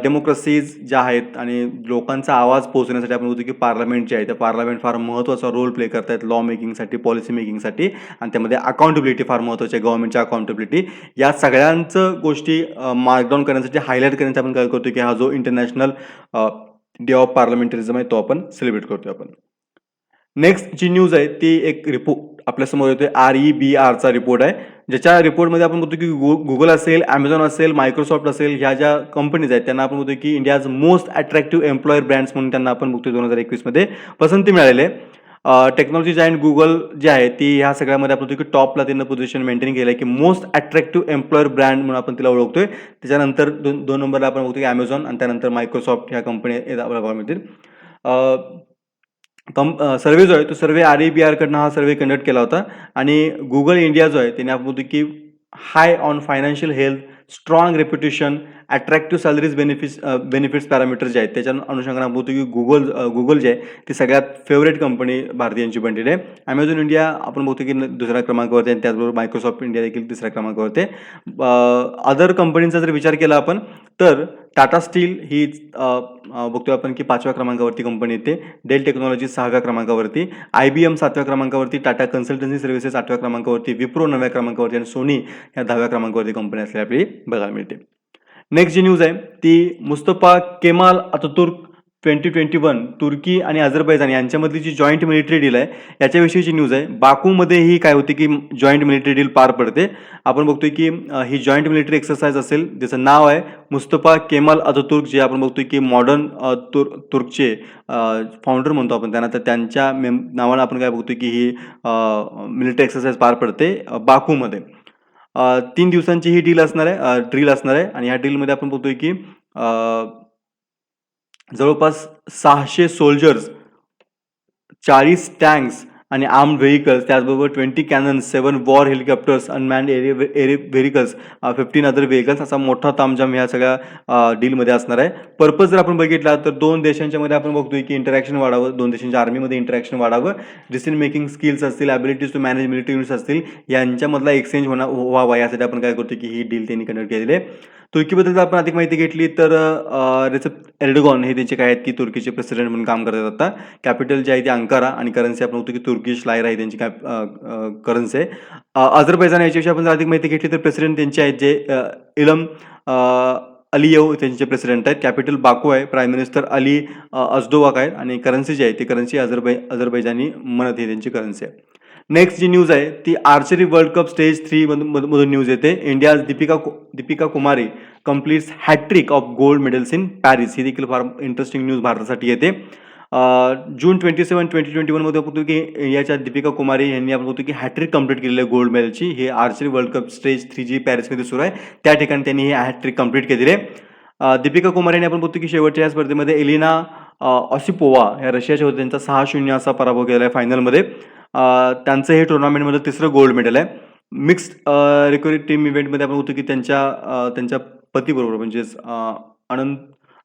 डेमोक्रेसीज ज्या आहेत आणि लोकांचा आवाज पोहोचण्यासाठी आपण बघतो की पार्लमेंट जे आहे त्या पार्लमेंट फार महत्त्वाचा रोल प्ले करतायत लॉ मेकिंगसाठी, पॉलिसी मेकिंगसाठी, आणि त्यामध्ये अकाउंटेबिलिटी फार महत्त्वाची आहे, गव्हर्नमेंटची अकाउंटेबिलिटी. या सगळ्यांचं गोष्टी मार्कडाऊन करण्यासाठी, हायलाईट करण्यासाठी आपण काय करतो की हा जो इंटरनॅशनल डे ऑफ पार्लमेंटरिझम आहे तो आपण सेलिब्रेट करतो आपण. नेक्स्ट जी न्यूज आहे ती एक रिपोर्ट आपल्यासमोर येतोय, REBRचा रिपोर्ट आहे, ज्याच्या रिपोर्टमध्ये आपण बघतो की गुगल असेल, Amazon असेल, मायक्रोसॉफ्ट असेल, ह्या ज्या कंपनीज आहेत त्यांना आपण बघतो की India's most attractive employer brands म्हणून त्यांना आपण बघतोय 2021 मध्ये पसंती मिळालेली आहे. टेक्नॉलॉजी जायंट गुगल जी आहे ती ह्या सगळ्यामध्ये आपण बघतो की टॉपला त्यांना पोझिशन मेंटेन केलं आहे की मोस्ट अट्रॅक्टिव्ह एम्प्लॉयर ब्रँड म्हणून आपण तिला ओळखतोय. त्याच्यानंतर दोन नंबरला आपण बघतो की Amazon आणि त्यानंतर मायक्रोसॉफ्ट ह्या कंपनी आपल्याला बघायला मिळतील. सर्वे जो आहे तो सर्वे REBRकडनं हा सर्वे कंडक्ट केला होता आणि गुगल इंडिया जो आहे त्याने आपण बघतो की high on financial health, strong reputation, attractive salaries, benefits parameters जे आहेत त्याच्या अनुषंगाने आपण बघतो की गुगल जे आहे ती सगळ्यात फेवरेट कंपनी भारतीयांची बनलेली आहे. Amazon इंडिया आपण बघतो की दुसऱ्या क्रमांकावरती आणि त्याचबरोबर मायक्रोसॉफ्ट इंडिया देखील तिसऱ्या क्रमांकावरती. अदर कंपनीचा जर विचार केला आपण तर टाटा स्टील ही बघतोय आपण की 5व्या क्रमांकावरती कंपनी येते, डेल टेक्नॉलॉजी 6व्या क्रमांकावरती, IBM 7व्या क्रमांकावरती, टाटा कन्सल्टन्सी सर्व्हिसेस 8व्या क्रमांकावरती, विप्रो 9व्या क्रमांकावरती आणि सोनी ह्या 10व्या क्रमांकावरती कंपनी असलेली आपली बघायला मिळते. नेक्स्ट जी न्यूज आहे ती मुस्तफा केमाल अतातुर्क 2021 तुर्की आणि अझरबैजान यांच्यामधली जी जॉईंट मिलिटरी डील आहे याच्याविषयीची न्यूज आहे. बाकूमध्ये ही काय होती की जॉईंट मिलिटरी डील पार पडते. आपण बघतोय की ही जॉईंट मिलिटरी एक्सरसाइज असेल, ज्याचं नाव आहे मुस्तफा केमाल अतातुर्क, जे आपण बघतोय की मॉडर्न तुर्कचे फाउंडर म्हणतो आपण त्यांना, तर त्यांच्या नावानं आपण काय बघतोय की ही मिलिटरी एक्सरसाइज पार पडते बाकूमध्ये. 3 दिवसांची ही डील असणार आहे, ड्रिल असणार आहे आणि ह्या ड्रिलमध्ये आपण बघतोय की जवळपास 600 सोल्जर्स, 40 टँक्स आणि आर्म्ड व्हेइकल्स, त्याचबरोबर 20 cannons, 7 war helicopters, unmanned air vehicles, 15 other vehicles, असा मोठा तामझाम ह्या सगळ्या डीलमध्ये असणार आहे. पर्पज जर आपण बघितला तर 2 देशांच्या मध्ये आपण बघतोय की इंटरॅक्शन वाढावं, 2 देशांच्या आर्मीमध्ये इंटरॅक्शन वाढावं, डिसिजन मेकिंग स्किल्स असतील, abilities to manage military units असतील, यांच्यामधला एक्सचेंज व्हावा यासाठी आपण काय करतो की ही डील त्यांनी कंडक्ट केलेली आहे. तुर्कीबद्दल जर आपण अधिक माहिती घेतली तर रेसेप एर्डोगॉन हे त्यांचे काय आहेत की तुर्कीचे प्रेसिडेंट म्हणून काम करतात आता. कॅपिटल जे आहे ते अंकारा आणि करन्सी आपण बघतो की तुर्किश लायर आहे त्यांची काय करन्सी आहे. अझरबैजान याच्याविषयी आपण जर अधिक माहिती घेतली तर प्रेसिडेंट त्यांचे आहेत जे इलम अलियव त्यांचे प्रेसिडेंट आहेत. कॅपिटल बाकू आहे. प्राईम मिनिस्टर अली अझदोवाक आहेत आणि करन्सी जी आहे ती करन्सी अझरबैजानी मनत ही त्यांची करन्सी आहे. नेक्स्ट जी न्यूज आहे ती आर्चरी वर्ल्ड कप स्टेज 3 मधून न्यूज येते. India's Deepika Kumari completes hat-trick of gold medals in Paris. ही देखील फार इंटरेस्टिंग न्यूज भारतासाठी येते. जून 27, 2021 मध्ये बघतो की इंडियाच्या दीपिका कुमारी यांनी आपण बघतो की हॅट्रिक कंप्लीट केलेली आहे गोल्ड मेडलची. हे आर्चरी वर्ल्ड कप स्टेज 3 जी पॅरिसमध्ये सुरू आहे त्या ठिकाणी त्यांनी ही हॅट्रिक कंप्लीट केलेली आहे. दीपिका कुमारी यांनी आपण बघतो की शेवटच्या या स्पर्धेमध्ये एलिना ऑसिपोवा या रशियाच्या होत्या, त्यांचा 6-0 असा पराभव केलेला आहे फायनलमध्ये. त्यांचं हे टुर्नामेंटमध्ये तिसरं गोल्ड मेडल आहे. मिक्स्ड रिकर्व्ह टीम इव्हेंटमध्ये आपण बघतो की त्यांच्या पतीबरोबर म्हणजेच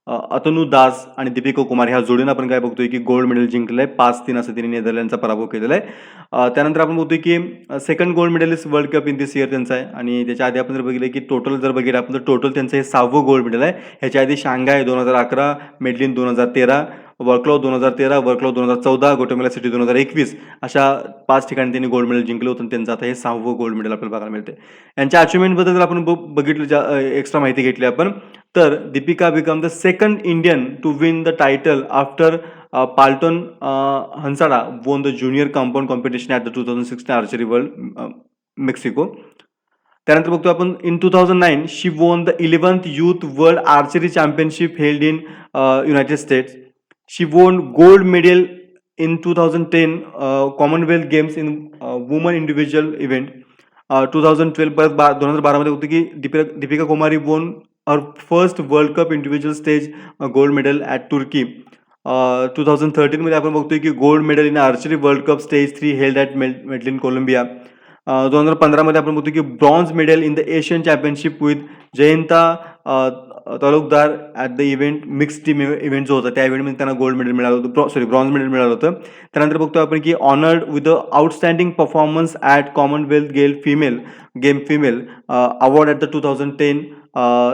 अतनु दास आणि दीपिका कुमार ह्या जोडीनं आपण काय बघतोय की गोल्ड मेडल जिंकलं आहे. 5-3 असं त्यांनी नेदरलँडचा पराभव केलेला आहे. त्यानंतर आपण बघतोय की second gold medalist world cup in this year त्यांचा आहे आणि त्याच्या आधी आपण जर बघितलं की टोटल जर बघितलं आपण तर टोटल त्यांचं हे 6वं गोल्ड मेडल आहे. ह्याच्या आधी शांघाय 2011, मेडलिन 2013, वर्कलॉ 2013, वर्कलॉ 2014, गोटेमाला सिटी 2021 अशा 5 ठिकाणी त्यांनी गोल्ड मेडल जिंकलं होतं. त्यांचं आता हे 6वं गोल्ड मेडल आपल्याला बघायला मिळते. यांच्या अचिव्हमेंटबद्दल जर आपण बघितलं एक्स्ट्रा माहिती घेतली आपण तर Deepika become the second Indian to win the title after Paltan Hansda won the junior compound competition at the 2016 archery world Mexico. त्यानंतर बघतो आपण in 2009 she won the 11th youth world archery championship held in United States. She won gold medal in 2010 Commonwealth Games in woman individual event. 2012 परत 2012 मध्ये होतं की Deepika Kumari won her first world cup individual stage gold medal at Turkey. 2013 मध्ये आपण बघतोय की gold medal in archery world cup stage 3 held at Medellin Colombia. 2015 मध्ये आपण बघतो की bronze medal in the Asian championship with Jayanta Talukdar at the event mix team event जो होता त्या इव्हेंटमध्ये त्यांना गोल्ड मेडल मिळालं होतं, ब्रॉन्झ मेडल मिळालं होतं. त्यानंतर बघतो आपण की honoured with the outstanding performance at Commonwealth game award at the 2010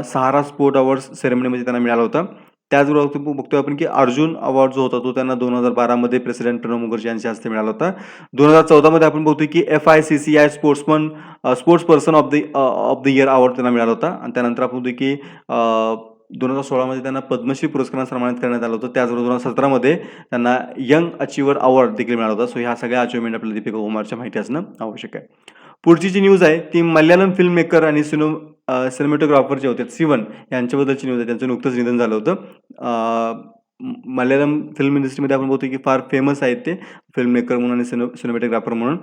Sahara sport awards सेरेमनीमध्ये त्यांना मिळाला होता. त्याचबरोबर बघतोय आपण की अर्जुन अवॉर्ड जो होता तो त्यांना 2012 मध्ये प्रेसिडेंट प्रणव मुखर्जी यांच्या हस्ते मिळाला होता. 2014 मध्ये आपण बघतोय की FICCI sports person of the year award त्यांना मिळाला होता. आणि त्यानंतर आपण बघतोय की 2016 मध्ये त्यांना पद्मश्री पुरस्काराने सन्मानित करण्यात आलं होतं. त्याचबरोबर 2017 मध्ये त्यांना यंग अचिव्हर अवॉर्ड देखील मिळाला होता. सो ह्या सगळ्या अचिव्हमेंट आपल्याला दीपिका कुमारच्या माहिती असणं आवश्यक आहे. पुढची जी न्यूज आहे ती मल्याळम फिल्म मेकर आणि सिनेमॅटोग्राफर जे होते सिवन यांच्याबद्दलची न्यूज आहे. त्यांचं नुकतंच निधन झालं होतं. मल्याळम फिल्म इंडस्ट्रीमध्ये आपण बघतो की फार फेमस आहेत ते फिल्म मेकर म्हणून आणि सिनेमॅटोग्राफर म्हणून.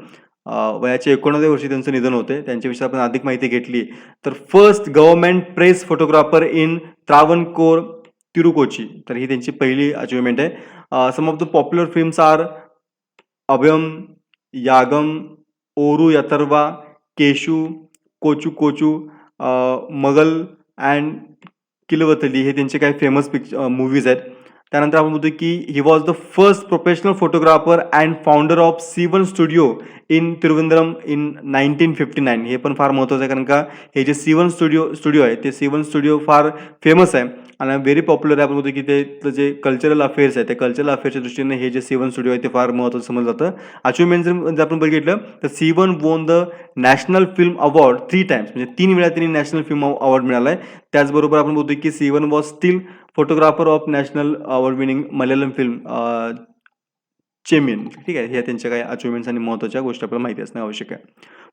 वयाच्या 89व्या वर्षी त्यांचं निधन होते. त्यांच्याविषयी आपण अधिक माहिती घेतली तर first government press photographer in Travancore Tirukochi, तर ही त्यांची पहिली अचिव्हमेंट आहे. Some of the popular films are Abhayam, Yagam, Oru Yathra, Keshu, Kochu Kochu, Magal and किलवतली हे त्यांचे काही फेमस मूवीज आहेत. त्यानंतर आपण बघतो की he was the first professional photographer and founder of C1 studio in Thiruvananthapuram in 1959. हे पण फार महत्त्वाचं आहे कारण का हे जे C1 स्टुडिओ आहे ते C1 स्टुडिओ फार फेमस आहे आणि व्हेरी पॉप्युलर आहे. आपण बघतो की ते जे कल्चरल अफेअर्स आहे त्या कल्चरल अफेअर्सच्या दृष्टीने हे जे C1 स्टुडिओ आहे ते फार महत्त्वाचं समजलं जातं. अचिव्हमेंट जर आपण बघितलं तर C1 won the national film award 3 times, म्हणजे 3 वेळा त्यांनी नॅशनल फिल्म अवॉर्ड मिळाला आहे. त्याचबरोबर आपण बघतो की C1 was still photographer of national award winning Malayalam film Chemmeen. ठीक आहे, ह्या त्यांच्या काही अचिव्हमेंट्स आणि महत्त्वाच्या गोष्टी आपल्याला माहिती असणं आवश्यक आहे.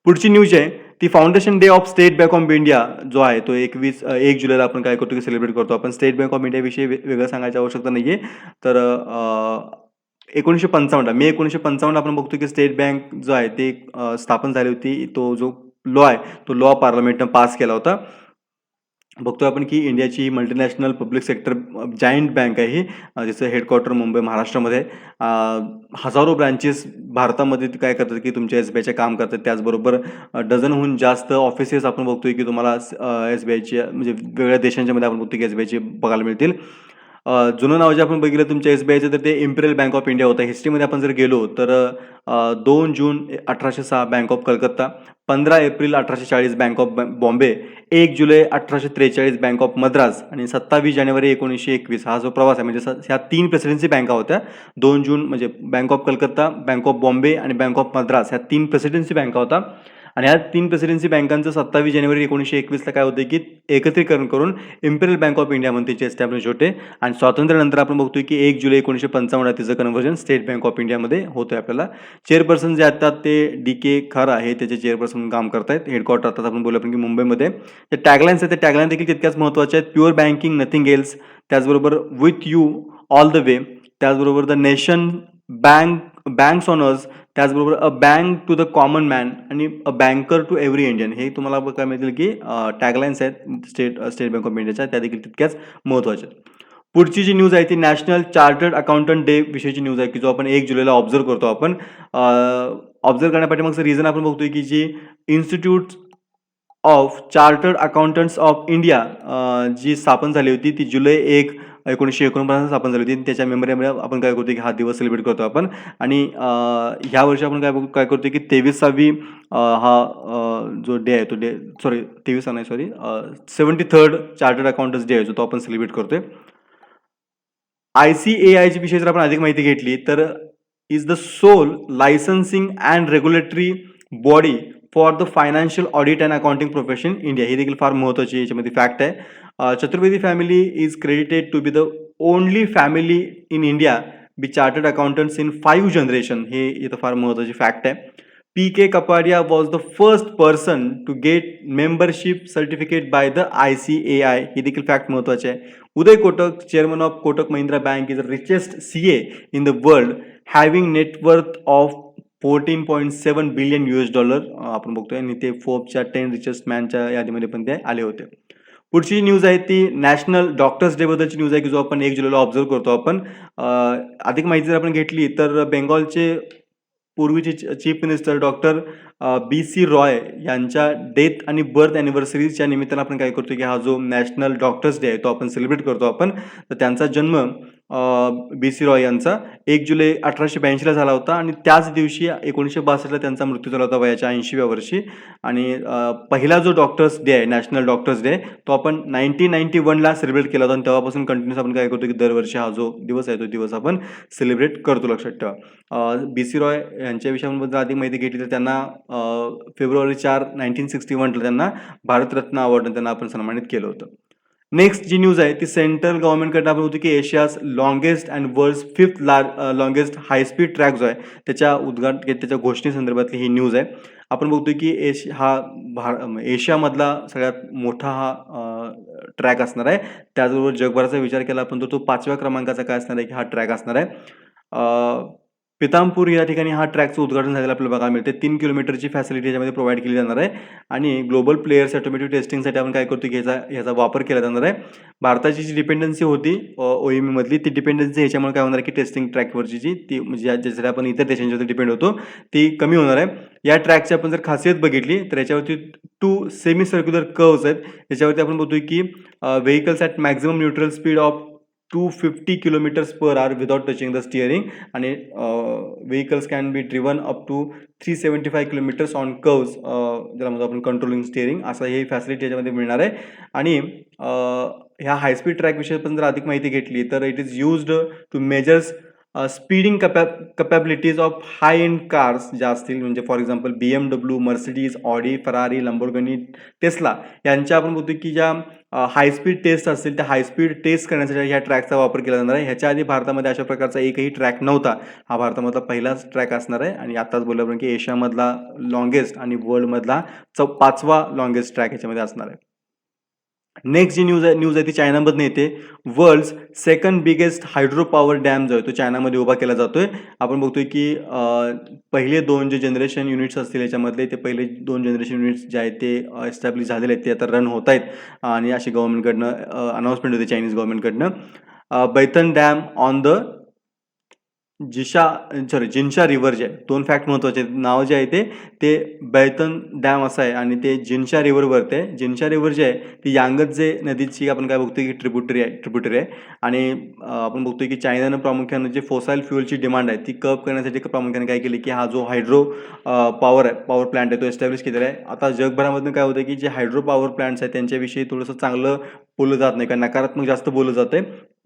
पुढची न्यूज आहे ती foundation day of state bank of India जो आहे तो 1 जुलैला आपण काय करतो की सेलिब्रेट करतो. आपण स्टेट बँक ऑफ इंडियाविषयी वेगळं सांगायची आवश्यकता नाही आहे. तर 1955 मे 1955 आपण बघतो की स्टेट बँक जो आहे ते स्थापन झाली होती. तो जो लॉ आहे तो लॉ पार्लमेंटनं पास केला होता. बघतोय आपण की इंडियाची ही multinational public sector giant bank आहे ही, जिचं हेडक्वार्टर मुंबई महाराष्ट्रामध्ये आहे. हजारो ब्रांचेस भारतामध्ये ते काय करतात की तुमच्या SBIचे काम करतात. त्याचबरोबर डझनहून जास्त ऑफिसेस आपण बघतोय की तुम्हाला SBIचे म्हणजे वेगवेगळ्या देशांच्यामध्ये आपण बघतो की SBIचे बघायला मिळतील. जुनं नाव जे आपण बघितलं तुमच्या SBIचं तर ते इम्पिरियल बँक ऑफ इंडिया होतं. हिस्ट्रीमध्ये आपण जर गेलो तर 2 जून 1806 bank of Calcutta, 15 April 1840 bank of Bombay, 1 July 1843 bank of Madras आणि 27 जानेवारी 1921 हा जो प्रवास आहे म्हणजे ह्या 3 प्रेसिडेन्सी बँका होत्या. 2 जून म्हणजे bank of Calcutta, bank of Bombay आणि बँक ऑफ मद्रास ह्या 3 प्रेसिडेन्सी बँका होता आणि ह्या 3 प्रेसिडेन्सी बँकांचं 27 जानेवारी 1921ला काय होतं की एकत्रीकरण करून इम्पिरियल बँक ऑफ इंडिया म्हणून त्याचे एस्टॅब्लिश होते आणि स्वातंत्र्यानंतर आपण बघतोय की 1 जुलै 1955 तिचं कन्व्हर्जन स्टेट बँक ऑफ इंडियामध्ये होतंय आपल्याला. चेअरपर्सन जे असतात ते DK खरा आहे त्याचे चेअरपर्सन म्हणून काम करतायत. हेडक्वार्टर आता आपण बोलू आपण की मुंबईमध्ये. ते टॅगलाईन्स आहेत, त्या टॅगलाईन देखील तितक्याच महत्त्वाच्या आहेत. प्युअर बँकिंग नथिंग एल्स, त्याचबरोबर with you all the way, त्याचबरोबर the nation banks on us, त्याचबरोबर a bank to the common man आणि a banker to every Indian. हे तुम्हाला काय मिळतील की टॅगलाईन्स आहेत स्टेट बँक ऑफ इंडियाच्या, त्या देखील तितक्याच महत्त्वाच्या आहेत. पुढची जी न्यूज आहे ती नॅशनल चार्टर्ड अकाउंटंट डे विषयीची न्यूज आहे की जो आपण 1 जुलैला ऑब्झर्व करतो आपण. ऑब्झर्व करण्यापाठीमागचं रिझन आपण बघतोय की जी institute of chartered accountants of India जी स्थापन झाली होती ती जुलै 1, 1949 स्थापन झाली होती. त्याच्या मेमरीमध्ये आपण काय करतो की हा दिवस सेलिब्रेट करतो आपण आणि ह्या वर्षी आपण काय करतो की 23वी जो डे आहे तो डे 23 नाही 73rd चार्टर्ड अकाउंटंट्स डे आहे जो तो आपण सेलिब्रेट करतोय. ICAI विषयी जर आपण अधिक माहिती घेतली तर is the sole licensing and regulatory body for the financial audit and accounting profession India. ही देखील फार महत्त्वाची याच्यामध्ये फॅक्ट आहे. Chaturvedi family is credited to be the only family in India be chartered accountants in 5 generation. हे इथं फार महत्त्वाची फॅक्ट आहे. PK Kapadia was the first person to get membership certificate by the ICAI. ही देखील फॅक्ट महत्त्वाची आहे. Uday Kotak, chairman of Kotak Mahindra bank, is the richest CA in the world having net worth of $14.7 billion आपण बघतोय आणि ते फोर्ब्सच्या 10 रिचेस्ट मॅनच्या यादीमध्ये पण ते आले होते. पुढची न्यूज आहे ती नॅशनल डॉक्टर्स डे बद्दलची न्यूज आहे की जो आपण 1 जुलैला ऑब्झर्व करतो आपण. अधिक माहिती जर आपण घेतली तर बेंगॉलचे पूर्वीचे chief minister doctor BC Roy यांच्या डेथ आणि बर्थ अॅनिव्हर्सरीच्या निमित्तानं आपण काय करतो की हा जो नॅशनल डॉक्टर्स डे आहे तो आपण सेलिब्रेट करतो आपण. तर त्यांचा जन्म BC रॉय यांचा 1 जुलै 1882ला झाला होता आणि त्याच दिवशी 1962ला त्यांचा मृत्यू झाला होता वयाच्या 80व्या वर्षी. आणि पहिला जो डॉक्टर्स डे आहे नॅशनल डॉक्टर्स डे तो आपण 1991ला सेलिब्रेट केला होता आणि तेव्हापासून कंटिन्यूस आपण काय करतो की दरवर्षी हा जो दिवस आहे तो दिवस आपण सेलिब्रेट करतो, लक्षात ठेवा. BC रॉय यांच्या विषयाबद्दल अधिक माहिती घेतली तर त्यांना फेब्रुवारी 4, 1961ला त्यांना भारतरत्न अवॉर्डने त्यांना आपण सन्मानित केलं होतं. नेक्स्ट जी न्यूज आहे ती सेंट्रल गव्हर्नमेंटकडनं आपण होती की Asia's longest and world 5th longest high speed track जो आहे त्याच्या घोषणेसंदर्भातली ही न्यूज आहे. आपण बघतोय की एशियामधला सगळ्यात मोठा हा ट्रॅक असणार आहे. त्याचबरोबर जगभराचा विचार केला आपण तर तो 5व्या क्रमांकाचा काय असणार आहे की हा ट्रॅक असणार आहे. पितामपूर या ठिकाणी हा ट्रॅकचं उद्घाटन झालेलं आपल्याला बघायला मिळते. 3 किलोमीटरची फॅसिलिटी याच्यामध्ये प्रोव्हाइड केली जाणार आहे आणि ग्लोबल प्लेयर्स ऑटोमॅटिक टेस्टिंगसाठी आपण काय करतो की ह्याचा वापर केला जाणार आहे. भारताची जी डिपेंडन्सी होती OEM मधली ती डिपेंडन्सी ह्याच्यामुळे काय होणार आहे की टेस्टिंग ट्रॅकवरची जी ती म्हणजे ज्याच्यासाठी आपण इतर देशांच्यावरती डिपेंड होतो ती कमी होणार आहे. या ट्रॅकची आपण जर खासियत बघितली तर याच्यावरती 2 सेमी सर्क्युलर कर्व्स आहेत. याच्यावरती आपण बघतोय की vehicles at maximum neutral speed of 250 km/h without touching the steering आणि vehicles can be driven up to 375 km on curves, ज्याला म्हणतो आपण कंट्रोलिंग स्टिअरिंग, असं हे फॅसिलिटी याच्यामध्ये मिळणार आहे. आणि ह्या हायस्पीड ट्रॅक विषयी पण जर अधिक माहिती घेतली तर it is used to measures speeding capabilities of high end cars ज्या असतील म्हणजे for example BMW, Mercedes, Audi, Ferrari, Lamborghini, Tesla यांच्या आपण बघतो की ज्या हायस्पीड टेस्ट असतील त्या हायस्पीड टेस्ट करण्यासाठी ह्या ट्रॅकचा वापर केला जाणार आहे. ह्याच्या आधी भारतामध्ये अशा प्रकारचा एकही ट्रॅक नव्हता. हा भारतामधला पहिलाच ट्रॅक असणार आहे आणि आताच बोललो आपण की एशियामधला लॉंगेस्ट आणि वर्ल्डमधला 5वा लॉंगेस्ट ट्रॅक ह्याच्यामध्ये असणार आहे. नेक्स्ट जी न्यूज आहे ती चायनामधनं येते. World's second biggest hydro power dam जो आहे तो चायनामध्ये उभा केला जातोय. आपण बघतोय की पहिले 2 जे जनरेशन युनिट्स असतील याच्यामधले ते पहिले 2 जनरेशन युनिट्स जे आहेत ते एस्टॅब्लिश झालेले आहेत. ते आता रन होत आहेत आणि अशी गव्हर्नमेंटकडनं अनाउन्समेंट होती चायनीज गव्हर्नमेंटकडनं. Baihetan dam on the Jinsha river जे आहे, 2 फॅक्ट महत्त्वाचे आहेत. नाव जे आहे ते बैतन डॅम असं आहे आणि ते जिन्शा रिव्हरवरती आहे. जिन्शा रिव्हर जे आहे ती यांगत्झे नदीची आपण काय बघतोय की ट्रिब्युटरी आहे आणि आपण बघतोय की चायनानं प्रामुख्यानं जे फोसाईल फ्युएलची डिमांड आहे ती कर्ब करण्यासाठी प्रामुख्याने काय केली की हा जो हायड्रो पॉवर प्लांट आहे तो एस्टॅब्लिश केलेला आहे. आता जगभरामधून काय होतं की जे हायड्रो पॉवर प्लांट्स आहेत त्यांच्याविषयी थोडंसं चांगलं बोललं जात नाही, कारण नकारात्मक जास्त बोललं जातंय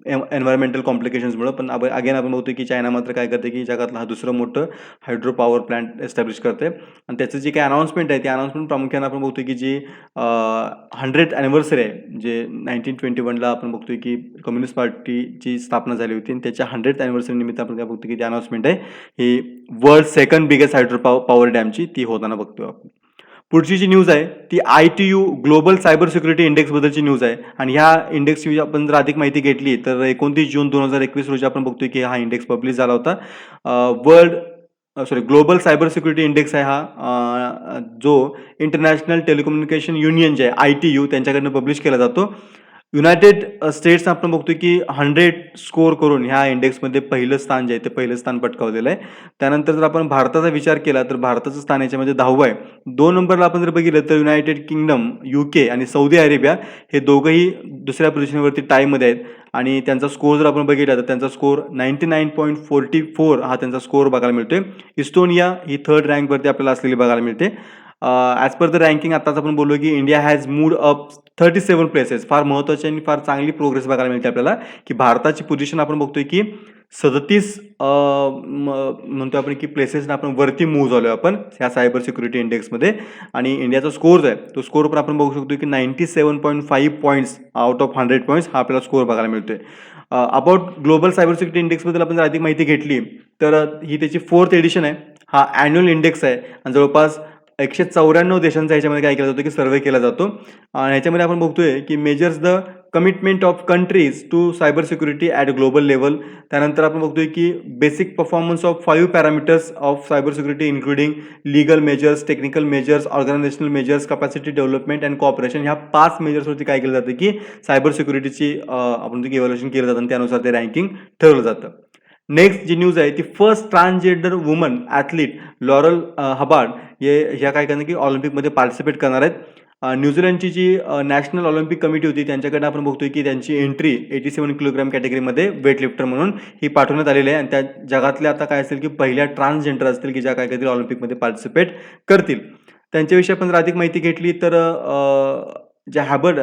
एन्व्हायरमेंटल कॉम्प्लिकेशन्समुळं. पण अगेन आपण बघतोय की चायना मात्र काय करते की जगातलं हा दुसरं मोठं हायड्रो पॉवर प्लांट एस्टॅब्लिश करते आणि त्याचं जे काही अनाउन्समेंट आहे ती अनाउन्समेंट प्रामुख्याने आपण बघतोय की जी 100th ॲनिव्हर्सरी आहे, जे 1921ला आपण बघतोय की कम्युनिस्ट पार्टीची स्थापना झाली होती आणि त्याच्या 100th ॲनिव्हर्सरी निमित्त आपण काय बघतोय की ती अनाउन्समेंट आहे ही world second biggest hydro power डॅमची ती होताना बघतोय आपण. पुढची जी न्यूज आहे ती ITU global cyber security index बद्दलची न्यूज आहे आणि ह्या इंडेक्सची आपण जर अधिक माहिती घेतली तर 29 जून 2021 रोजी आपण बघतोय की हा इंडेक्स पब्लिश झाला होता. ग्लोबल सायबर सिक्युरिटी इंडेक्स आहे हा, जो इंटरनॅशनल टेलिकम्युनिकेशन युनियन जे आहे ITU त्यांच्याकडनं पब्लिश केला जातो. युनायटेड स्टेट्स आपण बघतोय की 100 स्कोर करून ह्या इंडेक्समध्ये पहिलं स्थान जे आहे ते पहिलं स्थान पटकावलेलं आहे. त्यानंतर जर आपण भारताचा विचार केला तर भारताचं स्थान याच्यामध्ये 10वं आहे. 2 नंबरला आपण जर बघितलं तर युनायटेड किंगडम, UK आणि सौदी अरेबिया हे दोघंही दुसऱ्या पोझिशनवरती टायमध्ये आहेत आणि त्यांचा स्कोर जर आपण बघितला तर त्यांचा स्कोर 99.44 हा त्यांचा स्कोर बघायला मिळतोय. इस्टोनिया ही 3rd रँकवरती आपल्याला असलेली बघायला मिळते. ॲज पर द रँकिंग आत्ताच आपण बोललो की India has mood up 37 places. फार महत्त्वाची आणि फार चांगली प्रोग्रेस बघायला मिळते आपल्याला की भारताची पोझिशन आपण बघतोय की 37 म्हणतो आपण की प्लेसेसना आपण वरती मूव्ह झालोय आपण ह्या सायबर सिक्युरिटी इंडेक्समध्ये आणि इंडियाचा स्कोर जो आहे तो स्कोर पण आपण बघू शकतो की 97.5 पॉईंट्स आउट ऑफ 100 पॉईंट्स हा आपल्याला स्कोर बघायला मिळतोय. अबाउट ग्लोबल सायबर सिक्युरिटी इंडेक्सबद्दल आपण जर अधिक माहिती घेतली तर ही त्याची 4th एडिशन आहे. हा ॲन्युअल इंडेक्स आहे आणि जवळपास 194 देशांचा ह्याच्यामध्ये काय केला जातो की सर्वे केला जातो आणि ह्याच्यामध्ये आपण बघतोय की measures the commitment of countries to cyber security at global level. त्यानंतर आपण बघतोय की basic performance of 5 parameters of cyber security including legal measures, technical measures, organisational measures, capacity development and cooperation. ह्या 5 मेजर्सवरती काय केलं जातं की सायबर सिक्युरिटीची आपण इव्हॅल्युएशन केलं जातं आणि त्यानुसार ते रँकिंग ठरवलं जातं. नेक्स्ट जी न्यूज आहे ती first transgender woman athlete Laurel Hubbard ह्या काय करणार की ऑलिम्पिकमध्ये पार्टिसिपेट करणार आहेत. न्यूझीलंडची जी नॅशनल ऑलिम्पिक कमिटी होती त्यांच्याकडनं आपण बघतोय की त्यांची एंट्री 87 किलोग्राम कॅटेगरीमध्ये वेट लिफ्टर म्हणून ही पाठवण्यात आलेली आहे आणि त्या जगातल्या आता काय असेल की पहिल्या ट्रान्सजेंडर असतील की ज्या काय करतील ऑलिम्पिकमध्ये पार्टिसिपेट करतील. त्यांच्याविषयी आपण जर अधिक माहिती घेतली तर ज्या हॅबर्ड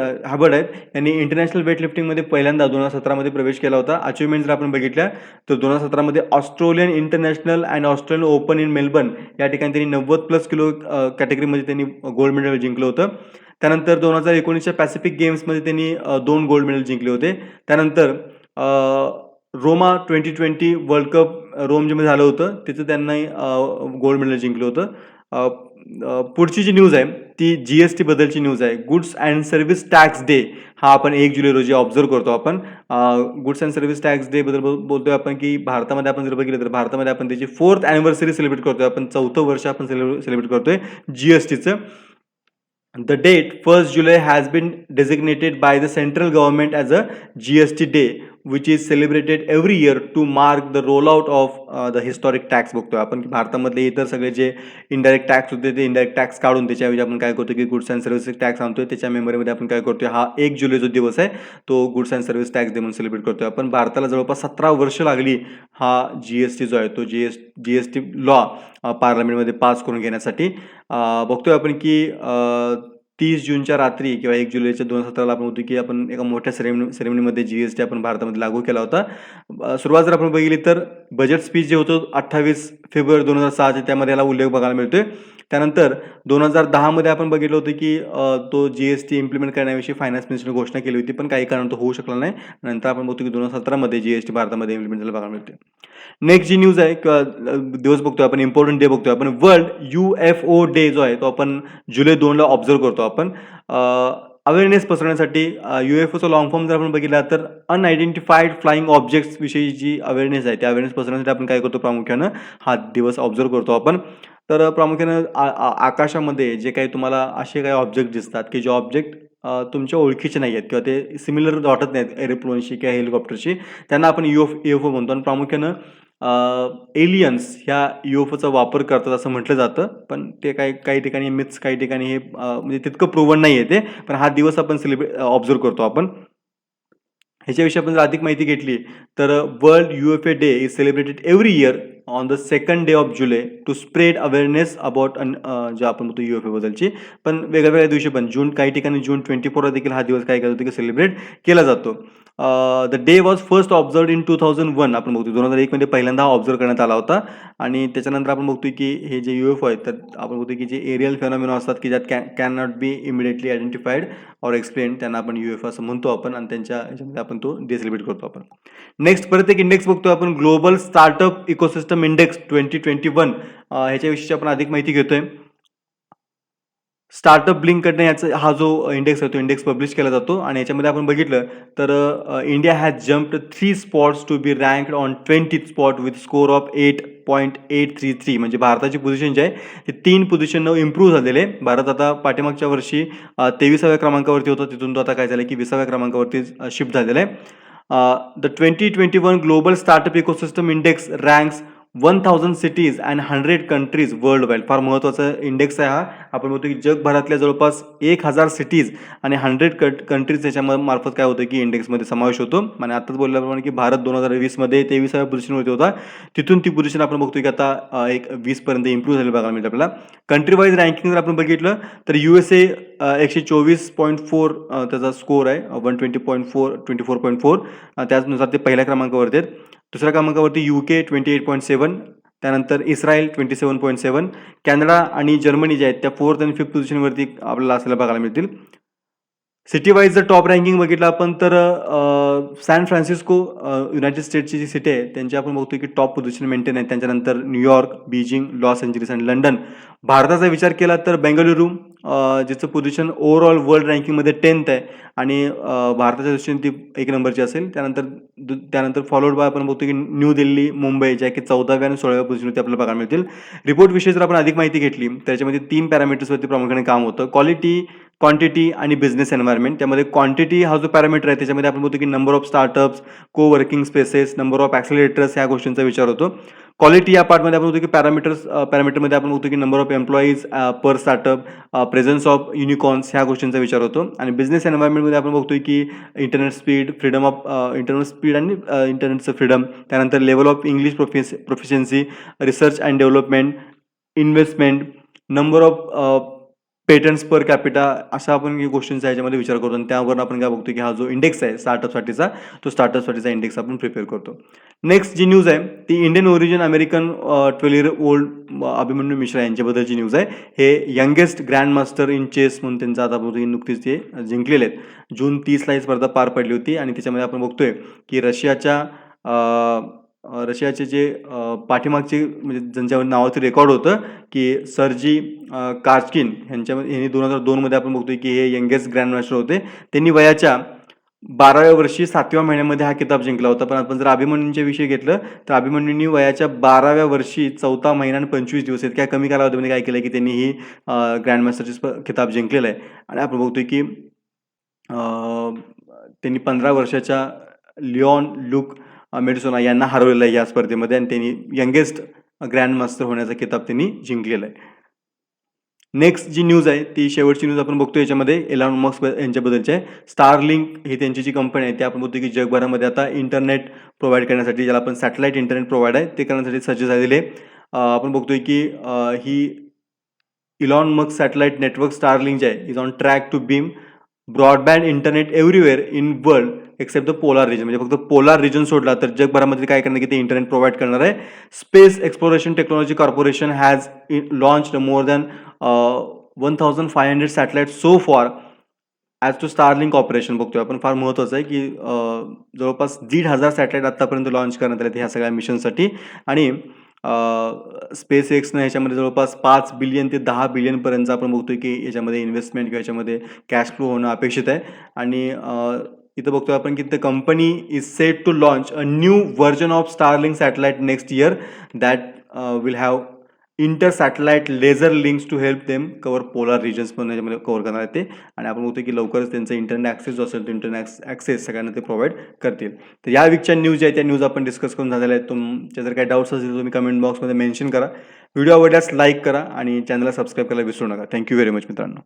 आहेत यांनी इंटरनॅशनल वेट लिफ्टिंगमध्ये पहिल्यांदा 2017 प्रवेश केला होता. अचिव्हमेंट जर आपण बघितल्या तर 2017 Australian international and Australian open in Melbourne या ठिकाणी त्यांनी 90+ किलो कॅटेगरीमध्ये त्यांनी गोल्ड मेडल जिंकलं होतं. त्यानंतर 2019च्या पॅसिफिक गेम्समध्ये त्यांनी 2 गोल्ड मेडल जिंकले होते. त्यानंतर रोमा 2020 वर्ल्ड कप रोममध्ये झालं होतं तिथं त्यांनी गोल्ड मेडल जिंकलं होतं. पुढची जी न्यूज आहे ती GST बद्दलची न्यूज आहे. Goods and service tax day हा आपण 1 जुलै रोजी ऑब्झर्व करतो आपण. Goods and service tax day बद्दल बोलतोय आपण की भारतामध्ये आपण जर बघितलं तर भारतामध्ये आपण त्याची 4th ॲनिव्हर्सरी सेलिब्रेट करतोय आपण. 4थं वर्ष आपण सेलिब्रेट करतोय GSTचं. The date 1st July has been designated by the central government as a GST day, which is celebrated every year to mark the rollout of the historic tax. बघतोय आपण की भारतामधले इतर सगळे जे इनडायरेक्ट टॅक्स होते ते इनडायरेक्ट टॅक्स काढून त्याच्याऐवजी आपण काय करतो की गुड्स अँड सर्व्हिसेस टॅक्स आणतोय. त्याच्या मेमरीमध्ये आपण काय करतोय हा 1 जुलै जो दिवस आहे तो goods and service tax day म्हणून सेलिब्रेट करतोय आपण. भारताला जवळपास 17 वर्ष लागली हा GST जो आहे तो GST लॉ पार्लमेंटमध्ये पास करून घेण्यासाठी. बघतोय आपण की 30 जूनच्या रात्री किंवा 1 जुलैच्या 2017ला आपण होतो की आपण एका मोठ्या सेरेमनीमध्ये GST आपण भारतामध्ये लागू केला होता. सुरुवात जर आपण बघितली तर बजेट स्पीच जे होतं 28 फेब्रुवारी 2006 त्यामध्ये याला उल्लेख बघायला मिळतोय. त्यानंतर 2010 आपण बघितलं होतं की तो GST इम्प्लिमेंट करण्याविषयी फायनान्स मिनिस्टरने घोषणा केली होती पण काही कारण तो होऊ शकला नाही. नंतर आपण बघतो की 2017 GST भारतामध्ये इम्प्लिमेंट झालं बघायला मिळते. नेक्स्ट जी न्यूज आहे दिवस बघतोय आपण, इम्पॉर्टंट डे बघतोय आपण. वर्ल्ड UFO डे जो आहे तो आपण जुलै 2ला ऑब्झर्व करतो आपण. अवेअरनेस पसरवण्यासाठी UFOचा लॉंग फॉर्म जर आपण बघितला तर अनआयडेंटिफाईड फ्लाइंग ऑब्जेक्ट्स विषयी जी अवेअरनेस आहे, त्या अवेअरनेस पसरवण्यासाठी आपण काय करतो प्रामुख्यानं हा दिवस ऑब्झर्व्ह करतो आपण. तर प्रामुख्यानं आकाशामध्ये जे काही तुम्हाला असे काही ऑब्जेक्ट दिसतात, की जे ऑब्जेक्ट तुमच्या ओळखीचे नाही आहेत किंवा ते सिमिलर वाटत नाहीत एरोप्लेनशी किंवा हेलिकॉप्टरशी, त्यांना आपण UFO म्हणतो आणि प्रामुख्यानं एलियन्स ह्या UFOचा वापर करतात असं म्हटलं जातं. पण ते काही काही ठिकाणी मिथ्स, काही ठिकाणी हे म्हणजे तितकं प्रूव्हन नाही आहे ते. पण हा दिवस आपण ऑब्झर्व्ह करतो आपण. ह्याच्याविषयी आपण जर अधिक माहिती घेतली तर world UFO day is celebrated every year on the second day of July to spread awareness about जे आपण म्हणतो UFO बद्दलची. पण वेगळ्या दिवशी पण काही ठिकाणी जून 24 देखील हा दिवस काय करतो की सेलिब्रेट केला जातो. The day was first observed in 2001. आपण बघतो 2001 मध्ये पहिल्यांदा ऑब्झर्व्ह करण्यात आला होता. आणि त्याच्यानंतर आपण बघतोय की हे जे UFO आहेत, तर आपण बघतोय की जे एरियल फेनॉमेना असतात की ज्यात can not be immediately identified or explain, त्यांना आपण UFO असं म्हणतो आपण आणि त्यांच्या ह्याच्यामध्ये आपण तो डे सेलिब्रेट करतो आपण. नेक्स्ट परत एक इंडेक्स बघतोय आपण, ग्लोबल स्टार्टअप इकोसिस्टम इंडेक्स 2021. ह्याच्याविषयी आपण अधिक माहिती घेतोय. स्टार्टअप ब्लिंककडनं याचा हा जो इंडेक्स आहे तो इंडेक्स पब्लिश केला जातो आणि याच्यामध्ये आपण बघितलं तर India has jumped 3 spots to be ranked on 20th spot with score of 8.833. म्हणजे भारताची पोझिशन जी आहे ती 3 पोझिशननं इम्प्रूव्ह झालेले आहे. भारत आता पाठीमागच्या वर्षी 23व्या क्रमांकावरती होता, तिथून तो आता काय झालं की 20व्या क्रमांकावरती शिफ्ट झालेला आहे. The 2021 global startup ecosystem index ranks 1000 cities and 100 countries world wide. फार महत्त्वाचा इंडेक्स आहे हा. आपण म्हणतो की जगभरातल्या जवळपास 1000 सिटीज आणि 100 कंट्रीज त्याच्या मार्फत काय होतं की इंडेक्समध्ये समावेश होतो. आणि आताच बोलल्याप्रमाणे की भारत 2020 मध्ये 23व्या पोझिशनवरती होता, तिथून ती पोझिशन आपण बघतो की आता एक 20 पर्यंत इम्प्रूव्ह झाली बघायला मिळते आपल्याला. कंट्री वाईज रँकिंग जर आपण बघितलं तर USA 124.4 त्याचा स्कोर आहे, 120.4 त्याचनुसार ते पहिल्या क्रमांकावरती आहेत. दुसऱ्या क्रमांकावरती UK 28.7, त्यानंतर इस्रायल 27.7, कॅनडा आणि जर्मनी जे आहेत त्या 4th आणि 5th पोझिशनवरती आपल्याला असलेला बघायला मिळतील. सिटी वाईज जर टॉप रँकिंग बघितलं आपण तर सॅन फ्रान्सिस्को युनायटेड स्टेट्सची जी सिटी आहे त्यांची आपण बघतो की टॉप पोझिशन मेंटेन आहे. त्यांच्यानंतर न्यूयॉर्क, बीजिंग, लॉस एंजेलिस आणि लंडन. भारताचा विचार केला तर बेंगळुरू जिचं पोझिशन ओव्हरऑल वर्ल्ड रँकिंगमध्ये 10th आहे आणि भारताच्या दृष्टीने ती 1 नंबरची असेल. त्यानंतर फॉलोड बाय आपण बघतो की न्यू दिल्ली, मुंबई, ज्या की 14व्या आणि 16व्या पोझिशनवरती आपल्याला बघायला मिळतील. रिपोर्टविषयी जर आपण अधिक माहिती घेतली तर त्याच्यामध्ये 3 पॅरामीटर्सवरती प्रामुख्याने काम होतं, क्वालिटी, क्वांटिटी आणि बिझनेस एन्व्हायरमेंट. त्यामध्ये क्वांटिटी हा जो पॅरामीटर आहे त्याच्यामध्ये आपण बघतो की नंबर ऑफ स्टार्टअप्स, को वर्किंग स्पेसेस, नंबर ऑफ ॲक्सिलरेटर्स ह्या गोष्टींचा विचार होतो. क्वालिटी या पार्टमध्ये आपण बघतो की पॅरामीटरमध्ये आपण बघतो की number of employees per startup, presence of unicorns ह्या गोष्टींचा विचार होतो. आणि बिझनेस एन्व्हायरमेंटमध्ये आपण बघतोय की internet speed, freedom of internet speed आणि इंटरनेटचं फ्रीडम, त्यानंतर level of English proficiency, research and development, investment, number of patents per capita, अशा आपण गोष्टींचा ह्याच्यामध्ये विचार करतो आणि त्यावरून आपण काय बघतो की हा जो इंडेक्स आहे स्टार्टअपसाठीचा, तो स्टार्टअपसाठीचा इंडेक्स आपण प्रिपेअर करतो. नेक्स्ट जी न्यूज आहे ती Indian origin American 12 year old Abhimanyu Mishra यांच्याबद्दलची न्यूज आहे. हे youngest grand master in chess म्हणून त्यांचा आता नुकतीच ते जिंकलेले आहेत. जून 30ला ही स्पर्धा पार पडली होती आणि त्याच्यामध्ये आपण बघतोय की रशियाचे जे पाठीमागचे म्हणजे ज्यांच्या नावाचं रेकॉर्ड होतं की सरजी कार्चकिन यांनी 2002 मध्ये आपण बघतोय की हे यंगेस्ट ग्रँड मास्टर होते. त्यांनी वयाच्या 12व्या वर्षी 7व्या महिन्यामध्ये हा किताब जिंकला होता. पण आपण जर अभिमन्यूंच्या विषयी घेतलं तर अभिमन्यूंनी वयाच्या 12व्या वर्षी 4 महिना आणि 25 दिवस इतक्या कमी कालावधीमध्ये काय केलं की त्यांनी ही ग्रँड मास्टरची किताब जिंकलेला आहे. आणि आपण बघतोय की त्यांनी 15 वर्षाच्या लिओन लुक मेडिसोना यांना हरवलेलं आहे या स्पर्धेमध्ये आणि त्यांनी यंगेस्ट ग्रँड मास्टर होण्याचा किताब त्यांनी जिंकलेला आहे. नेक्स्ट जी न्यूज आहे ती शेवटची न्यूज आपण बघतो याच्यामध्ये एलॉन मस्क यांच्याबद्दलची आहे. स्टारलिंक ही त्यांची जी कंपनी आहे ती आपण बघतो की जगभरामध्ये आता इंटरनेट प्रोव्हाइड करण्यासाठी, ज्याला आपण सॅटेलाइट इंटरनेट प्रोव्हाइड आहे ते करण्यासाठी सज्ज झालेले. आपण बघतोय की ही Elon Musk satellite network Starlink जे आहे is on track to beam broadband internet everywhere in world except the polar region. म्हणजे फक्त पोलार रिजन सोडला तर जगभरामध्ये काय करणार की ते इंटरनेट प्रोव्हाइड करणार आहे. Space exploration technology corporation has launched more than 1500 satellite so far as to Starlink operation. बघतोय आपण फार महत्त्वाचं आहे की जवळपास 1,500 सॅटेलाइट आत्तापर्यंत लॉन्च करण्यात आले ह्या सगळ्या मिशनसाठी. आणि स्पेस एक्सनं ह्याच्यामध्ये जवळपास 5 बिलियन ते 10 बिलियनपर्यंत आपण बघतोय की याच्यामध्ये इन्व्हेस्टमेंट किंवा याच्यामध्ये कॅश फ्लो होणं अपेक्षित आहे. आणि इथं बघतोय आपण की the company is set to launch a new version of Starlink satellite next year that will have inter satellite laser links to help them cover polar regions पण याच्यामध्ये कव्हर करणार आहेत ते. आणि आपण बघतोय की लवकरच त्यांचं इंटरनेट ॲक्सेस जो असेल तो इंटरनेट ॲक्सेस सगळ्यांना ते प्रोव्हाइड करतील. तर या वीकच्या न्यूज ज्या आहेत त्या न्यूज आपण डिस्कस करून झालेल्या आहेत. तुमचे जर काही डाऊट्स असतील तर तुम्ही कमेंट बॉक्समध्ये मेन्शन करा. व्हिडिओ आवडल्यास लाईक करा आणि चॅनलला सबस्क्राईब करायला विसरू नका. थँक्यू व्हेरी मच मित्रांनो.